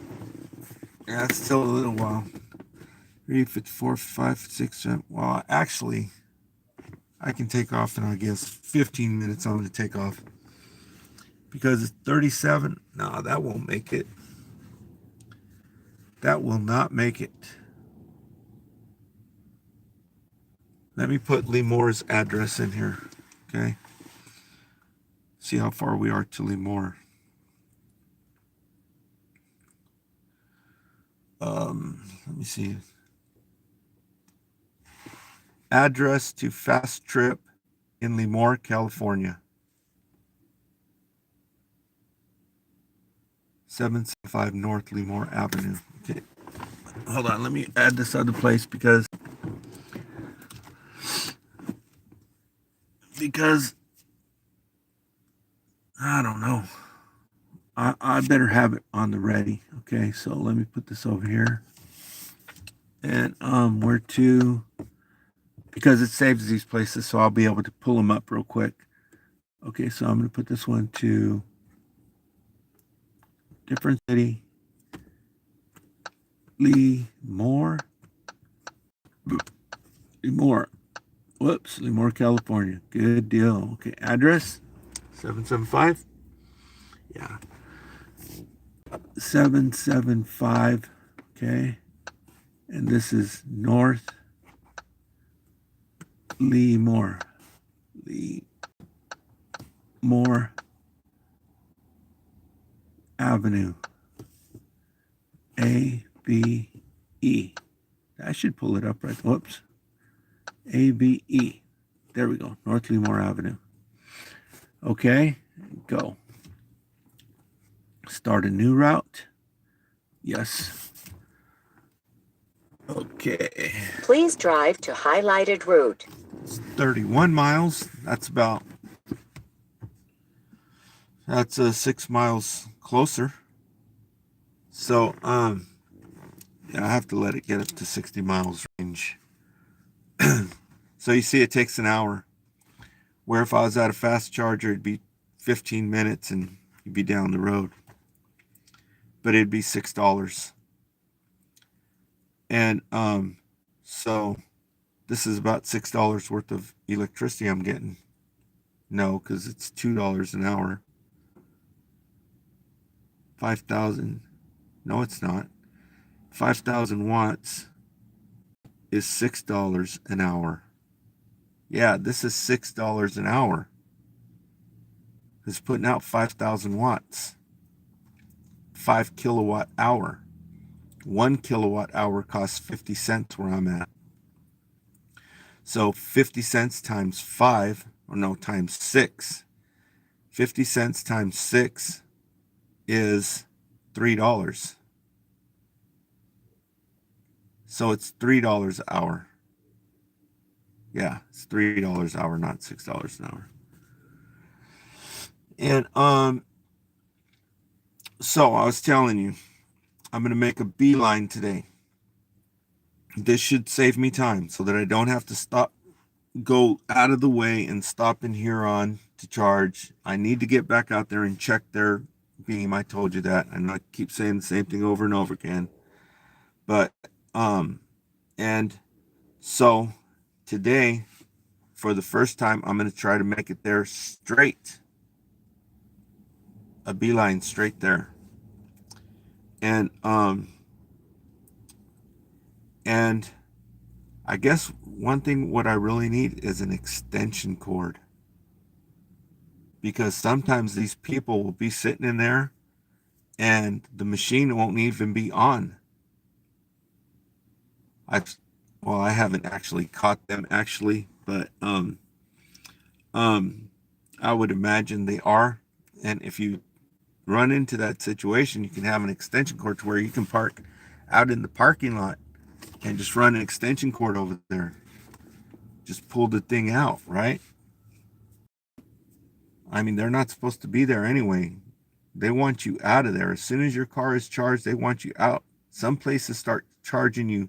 Yeah, it's still a little while. 3, 4, 5, 6, 7. Well, actually, I can take off in, I guess, 15 minutes. I'm going to take off because it's 37. No, that won't make it. That will not make it. Let me put Lemore's address in here. Okay. See how far we are to Lemore. Let me see. Address to Fast Trip in Lemore, California. 775 North Lemore Avenue. Okay. Hold on. Let me add this other place because I don't know. I better have it on the ready. Okay, so let me put this over here. And where to, because it saves these places, so I'll be able to pull them up real quick. Okay, so I'm going to put this one to different city. Lemore. Whoops, Lemore, California. Good deal. Okay, address 775. Yeah. 775. Okay. And this is North Lemore. Lemore Avenue. A-B-E. I should pull it up right. Whoops. A-B-E. There we go. North Lemore Avenue. Okay. Go. Start a new route. Yes. Okay. Please drive to highlighted route. It's 31 miles. That's 6 miles closer. So, yeah, I have to let it get up to 60 miles range. So you see, it takes an hour. Where if I was at a fast charger, it'd be 15 minutes and you'd be down the road. But it'd be $6. And so this is about $6 worth of electricity I'm getting. No, because it's $2 an hour. 5,000. No, it's not. 5,000 watts is $6 an hour. Yeah, this is $6 an hour. It's putting out 5,000 watts. 5 kilowatt hour. 1 kilowatt hour costs 50 cents where I'm at. So 50 cents times 5, or no, times 6. 50 cents times 6 is $3. So it's $3 an hour. Yeah, it's $3 an hour, not $6 an hour. And so I was telling you, I'm going to make a beeline today. This should save me time so that I don't have to go out of the way and stop in Huron to charge. I need to get back out there and check their beam. I told you that. And I keep saying the same thing over and over again. But, and so today, for the first time, I'm going to try to make it there straight. A beeline straight there. And I guess one thing what I really need is an extension cord. Because sometimes these people will be sitting in there and the machine won't even be on. I haven't actually caught them actually, but I would imagine they are. And if you run into that situation, you can have an extension cord to where you can park out in the parking lot and just run an extension cord over there. Just pull the thing out, right? I mean, they're not supposed to be there anyway. They want you out of there. As soon as your car is charged, they want you out. Some places start charging you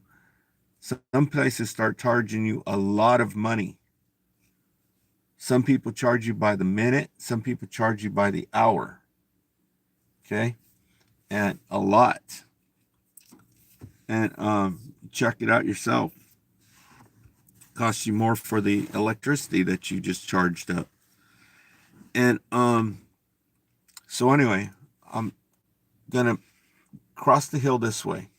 a lot of money. Some people charge you by the minute. Some people charge you by the hour. Okay? And a lot. And check it out yourself. Costs you more for the electricity that you just charged up. And so anyway, I'm gonna cross the hill this way.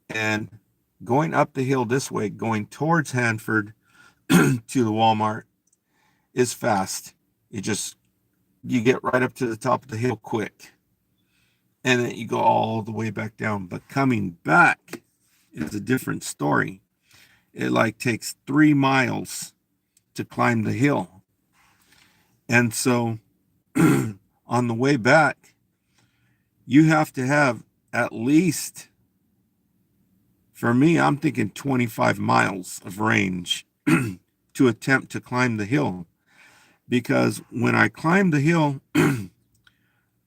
And going up the hill this way, going towards Hanford to the Walmart is fast. You get right up to the top of the hill quick. And then you go all the way back down. But coming back is a different story. It like takes 3 miles to climb the hill. And so on the way back, you have to have at least, for me, I'm thinking 25 miles of range to attempt to climb the hill. Because when I climbed the hill,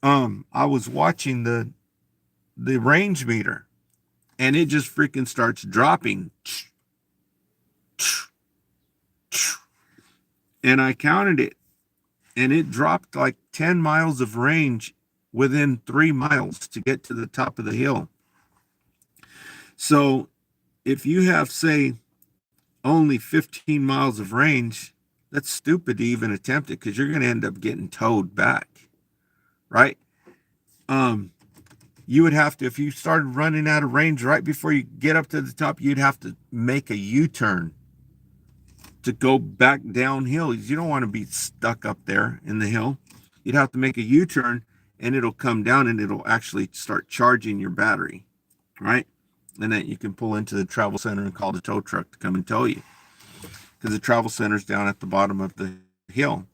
I was watching the range meter, and it just freaking starts dropping. And I counted it, and it dropped like 10 miles of range within 3 miles to get to the top of the hill. So if you have, say, only 15 miles of range, that's stupid to even attempt it, because you're going to end up getting towed back, right? You would have to, if you started running out of range right before you get up to the top, you'd have to make a U-turn to go back downhill. You don't want to be stuck up there in the hill. You'd have to make a U-turn, and it'll come down, and it'll actually start charging your battery, right? And then you can pull into the travel center and call the tow truck to come and tow you, because the travel center's down at the bottom of the hill.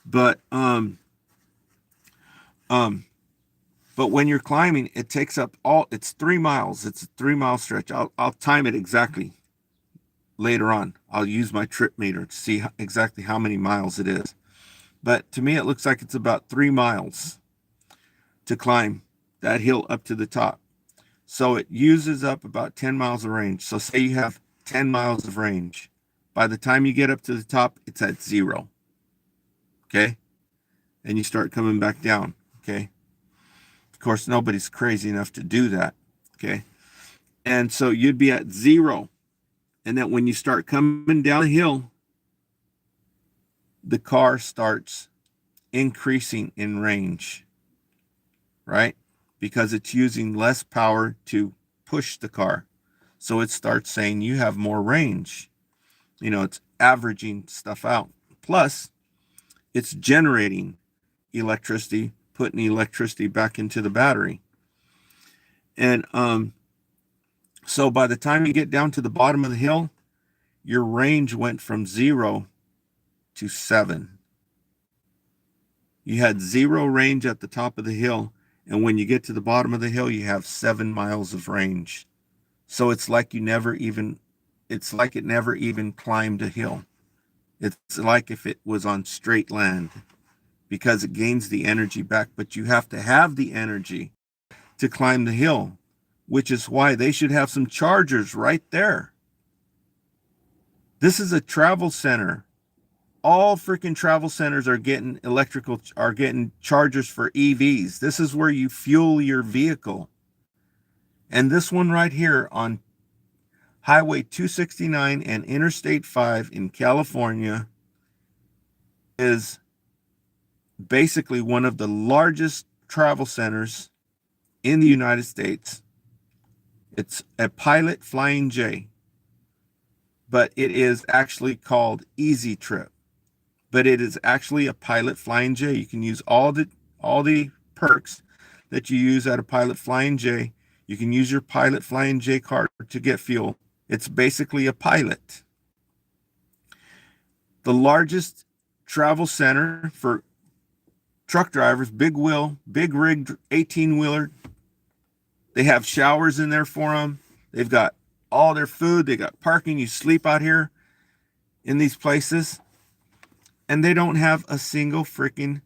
But when you're climbing, it takes up it's 3 miles. It's a 3-mile stretch. I'll time it exactly later on. I'll use my trip meter to see exactly how many miles it is. But to me, it looks like it's about 3 miles to climb that hill up to the top. So it uses up about 10 miles of range. So say you have 10 miles of range. By the time you get up to the top, it's at 0. Okay? And you start coming back down. Okay? Of course, nobody's crazy enough to do that. Okay? And so you'd be at 0. And then when you start coming down the hill, the car starts increasing in range, right? Because it's using less power to push the car. So it starts saying you have more range. You know, it's averaging stuff out. Plus, it's generating electricity, putting electricity back into the battery. And so by the time you get down to the bottom of the hill, your range went from 0 to 7. You had 0 range at the top of the hill, and when you get to the bottom of the hill, you have 7 miles of range. So it's like it never even climbed a hill. It's like if it was on straight land, because it gains the energy back, but you have to have the energy to climb the hill, which is why they should have some chargers right there. This is a travel center. All freaking travel centers are getting chargers for EVs. This is where you fuel your vehicle. And this one right here on Highway 269 and Interstate 5 in California is basically one of the largest travel centers in the United States. It's a Pilot Flying J, but it is actually called Easy Trip. But it is actually a Pilot Flying J. You can use all the perks that you use at a Pilot Flying J. You can use your Pilot Flying J card to get fuel. It's basically a Pilot. The largest travel center for truck drivers, big wheel, big rig, 18-wheeler. They have showers in there for them. They've got all their food. They got parking. You sleep out here in these places. And they don't have a single freaking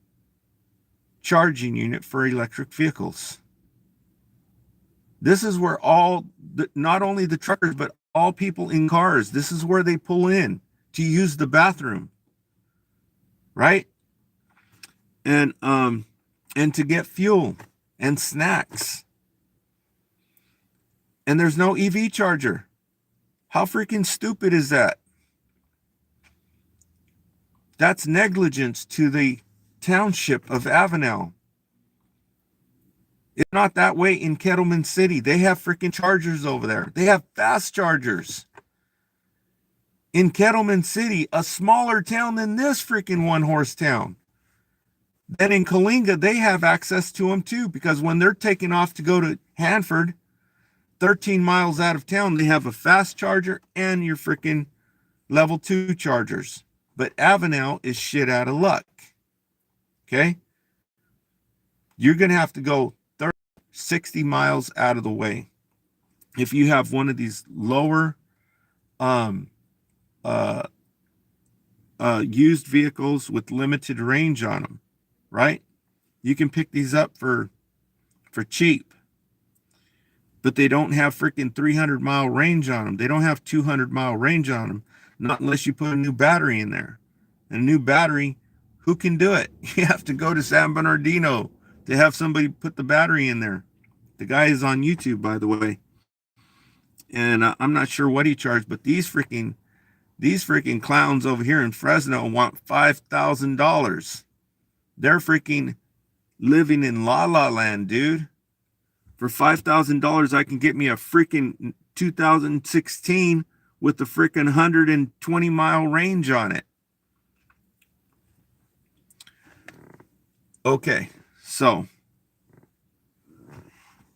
charging unit for electric vehicles. This is where not only the truckers, but all people in cars, this is where they pull in to use the bathroom. Right? And to get fuel and snacks. And there's no EV charger. How freaking stupid is that? That's negligence to the township of Avenal. It's not that way in Kettleman City. They have freaking chargers over there. They have fast chargers. In Kettleman City, a smaller town than this freaking one-horse town. Then in Coalinga, they have access to them too, because when they're taking off to go to Hanford, 13 miles out of town, they have a fast charger and your freaking level 2 chargers. But Avenal is shit out of luck. Okay? You're going to have to go 60 miles out of the way. If you have one of these lower used vehicles with limited range on them, right? You can pick these up for cheap. But they don't have freaking 300-mile range on them. They don't have 200-mile range on them. Not unless you put a new battery in there. And a new battery, who can do it? You have to go to San Bernardino to have somebody put the battery in there. The guy is on YouTube, by the way. And I'm not sure what he charged, but these freaking clowns over here in Fresno want $5,000. They're freaking living in La La Land, dude. For $5,000, I can get me a freaking 2016 with the freaking 120-mile range on it. Okay, so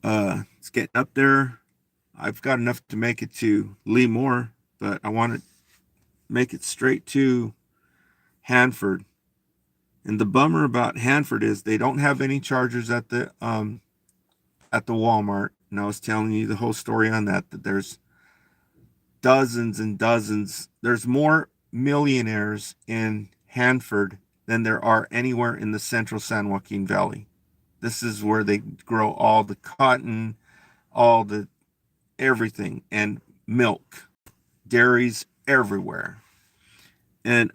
it's getting up there. I've got enough to make it to Lemoore, but I want to make it straight to Hanford. And the bummer about Hanford is they don't have any chargers at the Walmart. And I was telling you the whole story on that there's dozens and dozens. There's more millionaires in Hanford than there are anywhere in the central San Joaquin Valley. This is where they grow all the cotton, all the everything, and milk. dairies everywhere. And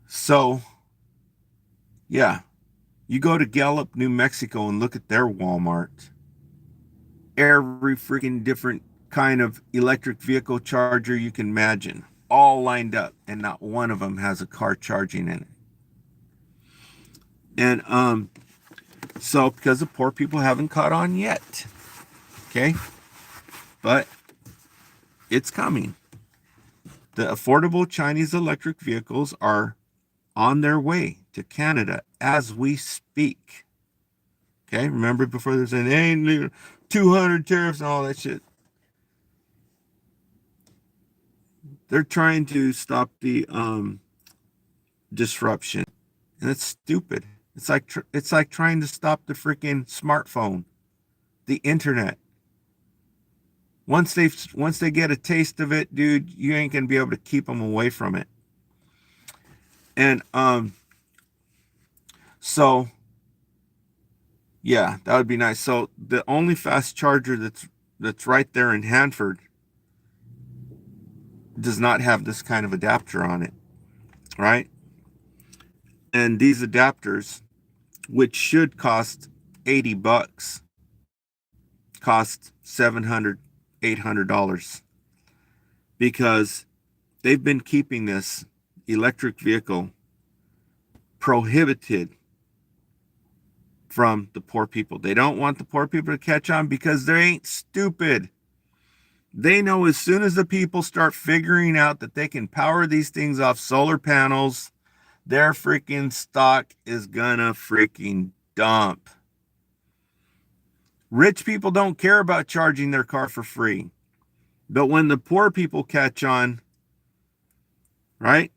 so yeah, you go to Gallup, New Mexico, and look at their Walmart. Every freaking different kind of electric vehicle charger you can imagine, all lined up, and not one of them has a car charging in it. And so because the poor people haven't caught on yet, okay, but it's coming. The affordable Chinese electric vehicles are on their way to Canada as we speak. Okay, remember before there's an 200 tariffs and all that shit. They're trying to stop the disruption, and it's stupid. It's like trying to stop the freaking smartphone, the internet. Once they get a taste of it, dude, you ain't gonna be able to keep them away from it. And so yeah, that would be nice. So the only fast charger that's right there in Hanford does not have this kind of adapter on it, right? And these adapters, which should cost $80, cost $700, $800, because they've been keeping this electric vehicle prohibited from the poor people. They don't want the poor people to catch on because they ain't stupid. They know as soon as the people start figuring out that they can power these things off solar panels, their freaking stock is gonna freaking dump. Rich people don't care about charging their car for free. But when the poor people catch on, right?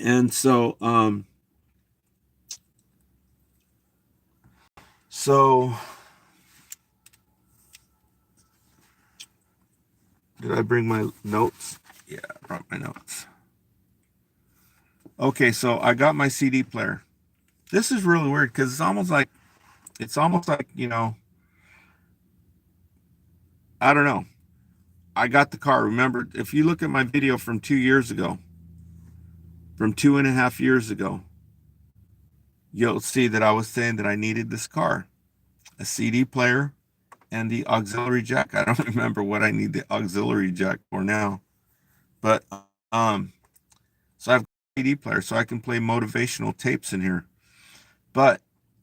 And so did I bring my notes? Yeah, I brought my notes. Okay, so I got my CD player. This is really weird because it's almost like, I don't know. I got the car. Remember, if you look at my video from 2 years ago, from 2.5 years ago, you'll see that I was saying that I needed this car, a CD player, and the auxiliary jack. I don't remember what I need the auxiliary jack for now, but so I have a CD player so I can play motivational tapes in here. But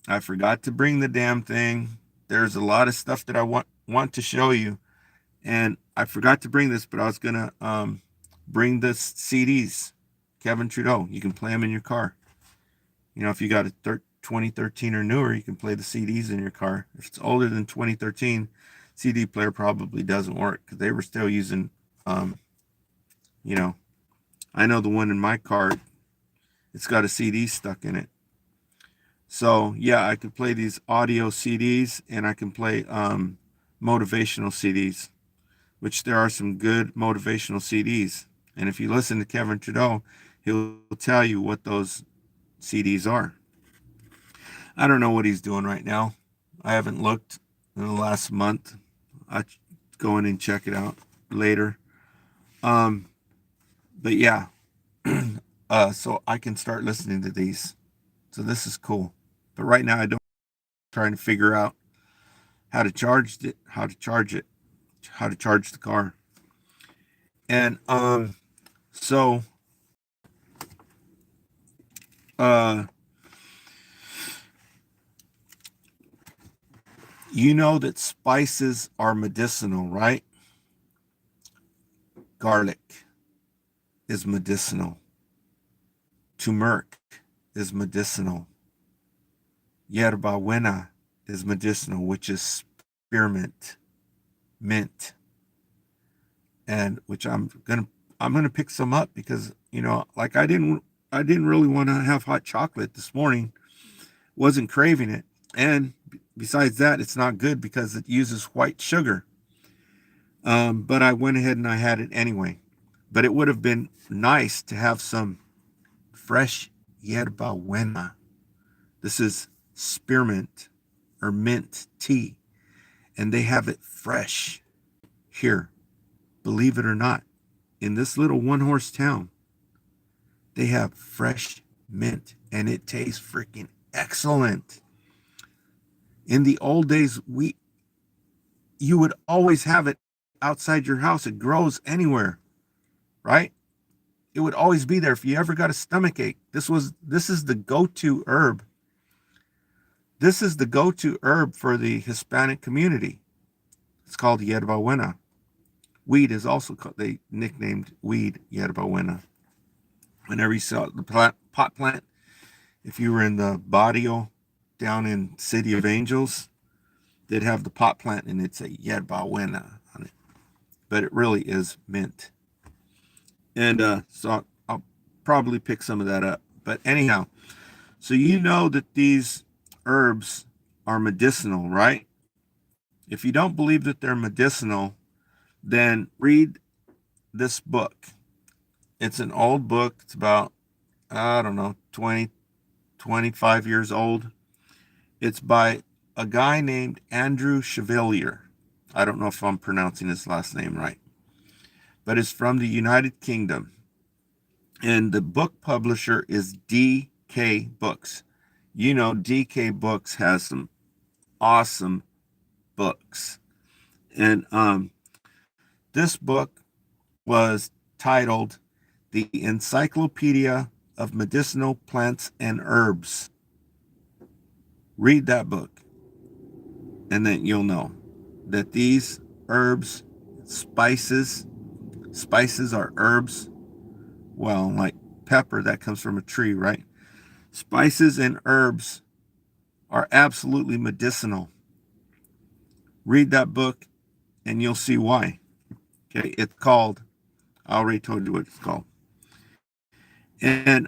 I forgot to bring the damn thing. There's a lot of stuff that I want to show you, and I forgot to bring this, but I was gonna bring the CDs. Kevin Trudeau, you can play them in your car. If you got a 2013 or newer, you can play the CDs in your car. If it's older than 2013, CD player probably doesn't work because they were still using, I know the one in my car, it's got a CD stuck in it. So yeah, I could play these audio CDs and I can play motivational CDs, which there are some good motivational CDs. And if you listen to Kevin Trudeau, he'll tell you what those CDs are. I don't know what he's doing right now. I haven't looked in the last month. I'll go in and check it out later. But yeah, so I can start listening to these. So this is cool. But right now I'm trying to figure out how to charge it, how to charge the car. And so you know that spices are medicinal, right? Garlic is medicinal. Turmeric is medicinal. Yerba buena is medicinal, which is spearmint, mint, and which I'm gonna pick some up because like I didn't really want to have hot chocolate this morning. Wasn't craving it, and besides that, it's not good because it uses white sugar. But I went ahead and I had it anyway. But it would have been nice to have some fresh yerba buena. This is spearmint, or mint tea, and they have it fresh here. Believe it or not, in this little one-horse town, they have fresh mint, and it tastes freaking excellent. In the old days, you would always have it outside your house. It grows anywhere, right? It would always be there if you ever got a stomach ache. This is the go-to herb. This is the go-to herb for the Hispanic community. It's called yerba buena. Weed is also called, they nicknamed weed yerba buena. Whenever you saw the pot plant, if you were in the barrio down in City of Angels, they'd have the pot plant and it'd say yerba buena on it. But it really is mint. And so I'll probably pick some of that up. But anyhow, so you know that these herbs are medicinal, right? If you don't believe that they're medicinal, then read this book. It's an old book. It's about, I don't know, 20, 25 years old. It's by a guy named Andrew Chevalier. I don't know if I'm pronouncing his last name right, but it's from the United Kingdom. And the book publisher is DK Books. You know, DK Books has some awesome books. And this book was titled The Encyclopedia of Medicinal Plants and Herbs. Read that book, and then you'll know that these herbs, spices are herbs. Well, like pepper, that comes from a tree, right? Spices and herbs are absolutely medicinal. Read that book, and you'll see why. Okay, it's called, I already told you what it's called. And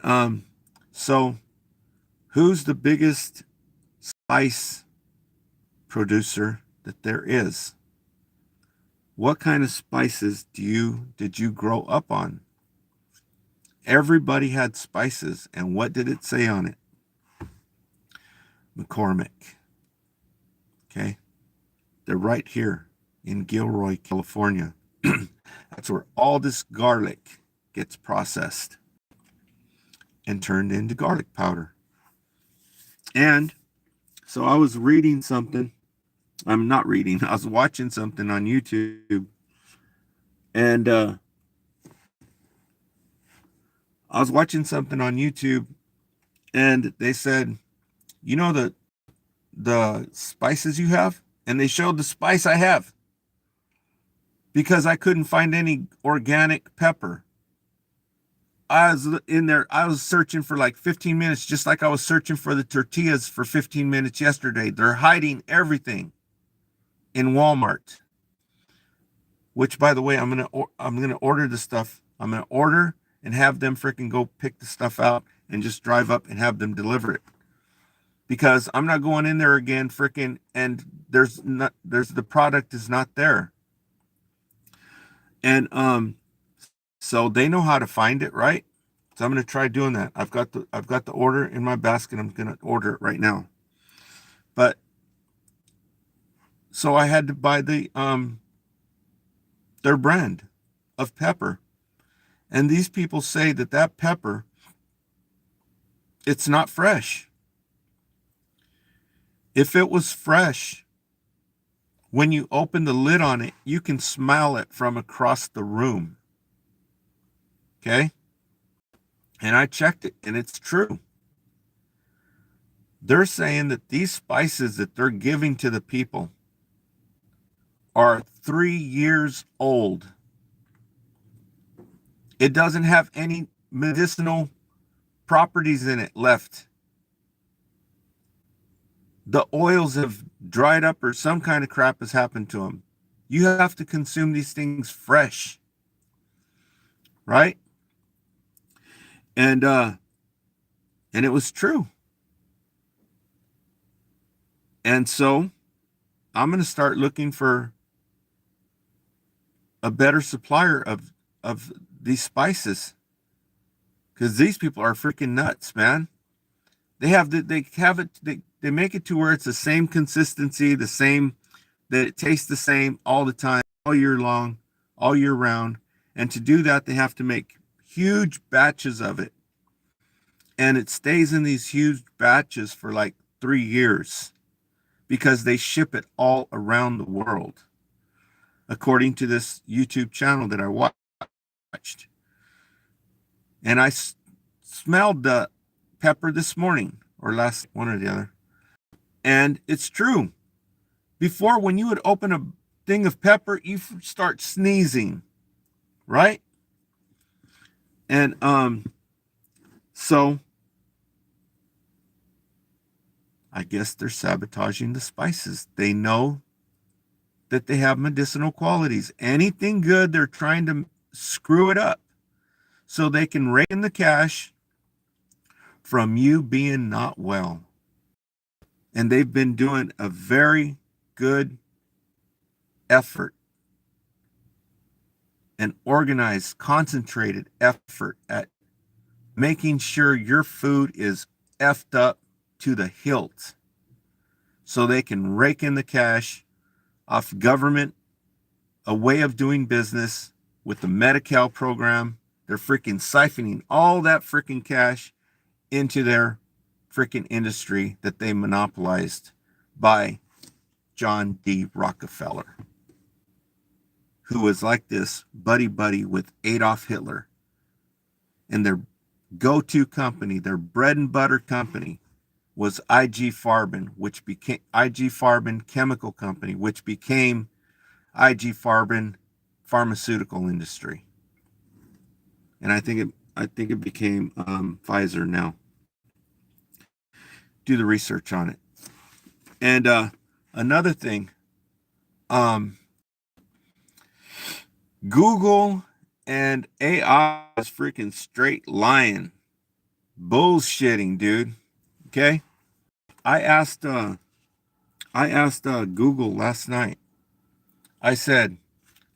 so who's the biggest spice producer that there is? What kind of spices did you grow up on? Everybody had spices, and what did it say on it? McCormick. Okay, they're right here in Gilroy, California. That's where all this garlic gets processed and turned into garlic powder. And so I was reading something. I'm not reading. I was watching something on YouTube. And and they said, you know the spices you have? And they showed the spice I have, because I couldn't find any organic pepper. I was in there, I was searching for like 15 minutes, just like I was searching for the tortillas for 15 minutes yesterday. They're hiding everything in Walmart. Which, by the way, I'm gonna order the stuff. I'm gonna order and have them freaking go pick the stuff out and just drive up and have them deliver it. Because I'm not going in there again freaking, and the product is not there. And so they know how to find it, right? So I'm going to try doing that. I've got the order in my basket. I'm going to order it right now. But so I had to buy their brand of pepper. And these people say that pepper, it's not fresh. If it was fresh, when you open the lid on it, you can smell it from across the room. Okay? And I checked it, and it's true. They're saying that these spices that they're giving to the people are 3 years old. It doesn't have any medicinal properties in it left. The oils have dried up, or some kind of crap has happened to them. You have to consume these things fresh, right? And it was true. And so I'm going to start looking for a better supplier of these spices, because these people are freaking nuts, man. They have it. They make it to where it's the same consistency, the same, that it tastes the same all the time, all year long, all year round. And to do that, they have to make huge batches of it. And it stays in these huge batches for like 3 years because they ship it all around the world, according to this YouTube channel that I watched. And I smelled the pepper this morning, or last, one or the other. And it's true. Before, when you would open a thing of pepper, you start sneezing, right? And so I guess they're sabotaging the spices. They know that they have medicinal qualities. Anything good, they're trying to screw it up so they can rake in the cash from you being not well. And they've been doing a very good effort, an organized, concentrated effort at making sure your food is effed up to the hilt so they can rake in the cash off government, a way of doing business with the Medi-Cal program. They're freaking siphoning all that freaking cash into their freaking industry that they monopolized by John D. Rockefeller, who was like this buddy with Adolf Hitler. And their go-to company, their bread and butter company, was IG Farben, which became IG Farben Chemical Company, which became IG Farben Pharmaceutical Industry. And I think it became Pfizer now. Do the research on it. And another thing, Google and AI is freaking straight lying, bullshitting, dude. Okay, I asked Google last night. I said,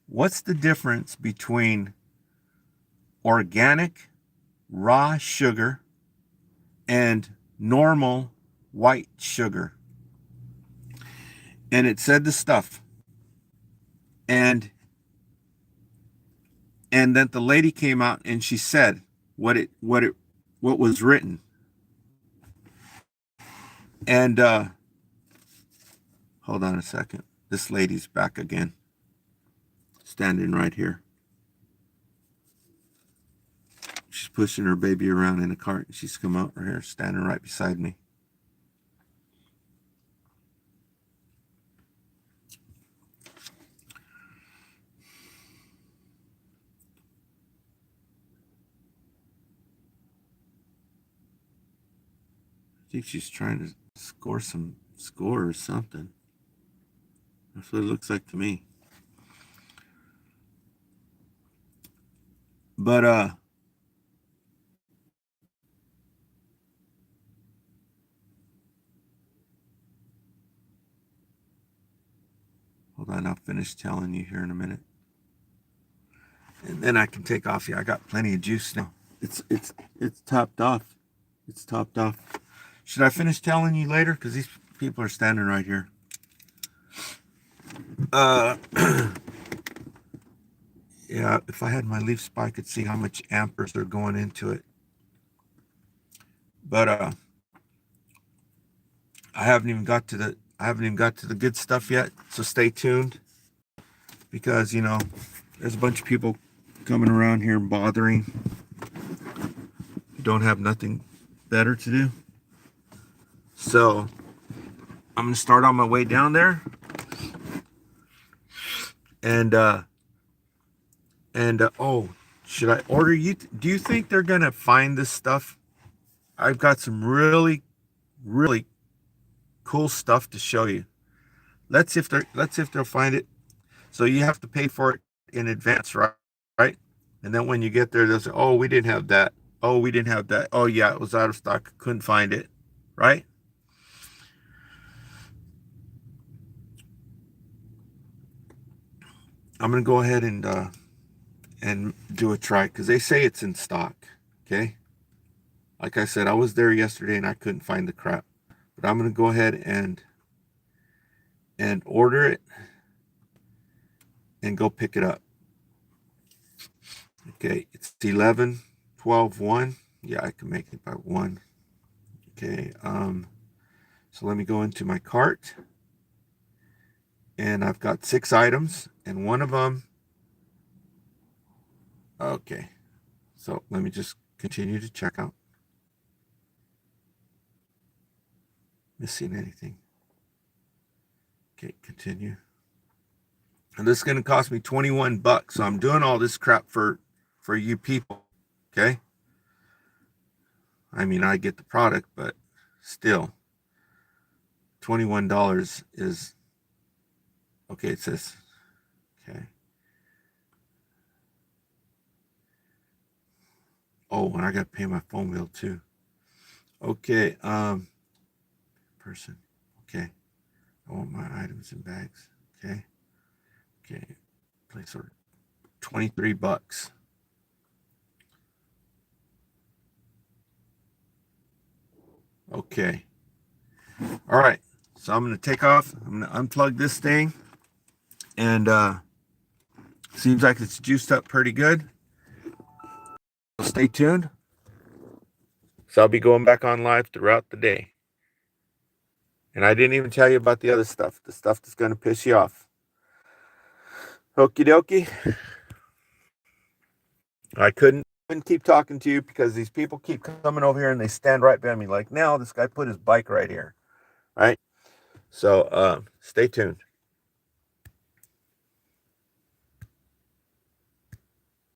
"What's the difference between organic raw sugar and normal white sugar?" And it said the stuff. And then the lady came out and she said what was written. And hold on a second. This lady's back again, standing right here. She's pushing her baby around in a cart. She's come out right here, standing right beside me. I think she's trying to score or something. That's what it looks like to me. But hold on, I'll finish telling you here in a minute. And then I can take off. Yeah, I got plenty of juice now. It's topped off. It's topped off. Should I finish telling you later? Because these people are standing right here. Yeah, if I had my leaf spy, I could see how much amperes are going into it. But I haven't even got to the good stuff yet. So stay tuned, because there's a bunch of people coming around here bothering who don't have nothing better to do. So I'm gonna start on my way down there, and oh, should I order you? Do you think they're gonna find this stuff? I've got some really cool stuff to show you. Let's see if they'll find it. So you have to pay for it in advance, right? Right? And then when you get there, they'll say, "Oh, we didn't have that. Oh, we didn't have that. Oh, yeah, it was out of stock. Couldn't find it." Right? I'm gonna go ahead and do a try, because they say it's in stock. Okay. Like I said, I was there yesterday and I couldn't find the crap. But I'm going to go ahead and order it and go pick it up. Okay, it's 11, 12, 1. Yeah, I can make it by 1. Okay, so let me go into my cart. And I've got 6 items, and one of them, okay. So let me just continue to check out. Missing anything? Okay, continue. And this is going to cost me 21 bucks. So I'm doing all this crap for you people. Okay. I mean, I get the product, but still $21 is okay. It says, okay. Oh, and I got to pay my phone bill too. Okay. Person. Okay. I want my items in bags. Okay. Okay. Place order. 23 bucks. Okay. All right. So I'm going to take off. I'm going to unplug this thing. And seems like it's juiced up pretty good. So stay tuned. So I'll be going back on live throughout the day. And I didn't even tell you about the other stuff. The stuff that's going to piss you off. Okie dokie. I couldn't keep talking to you because these people keep coming over here and they stand right behind me. Like, now this guy put his bike right here. Right? So stay tuned.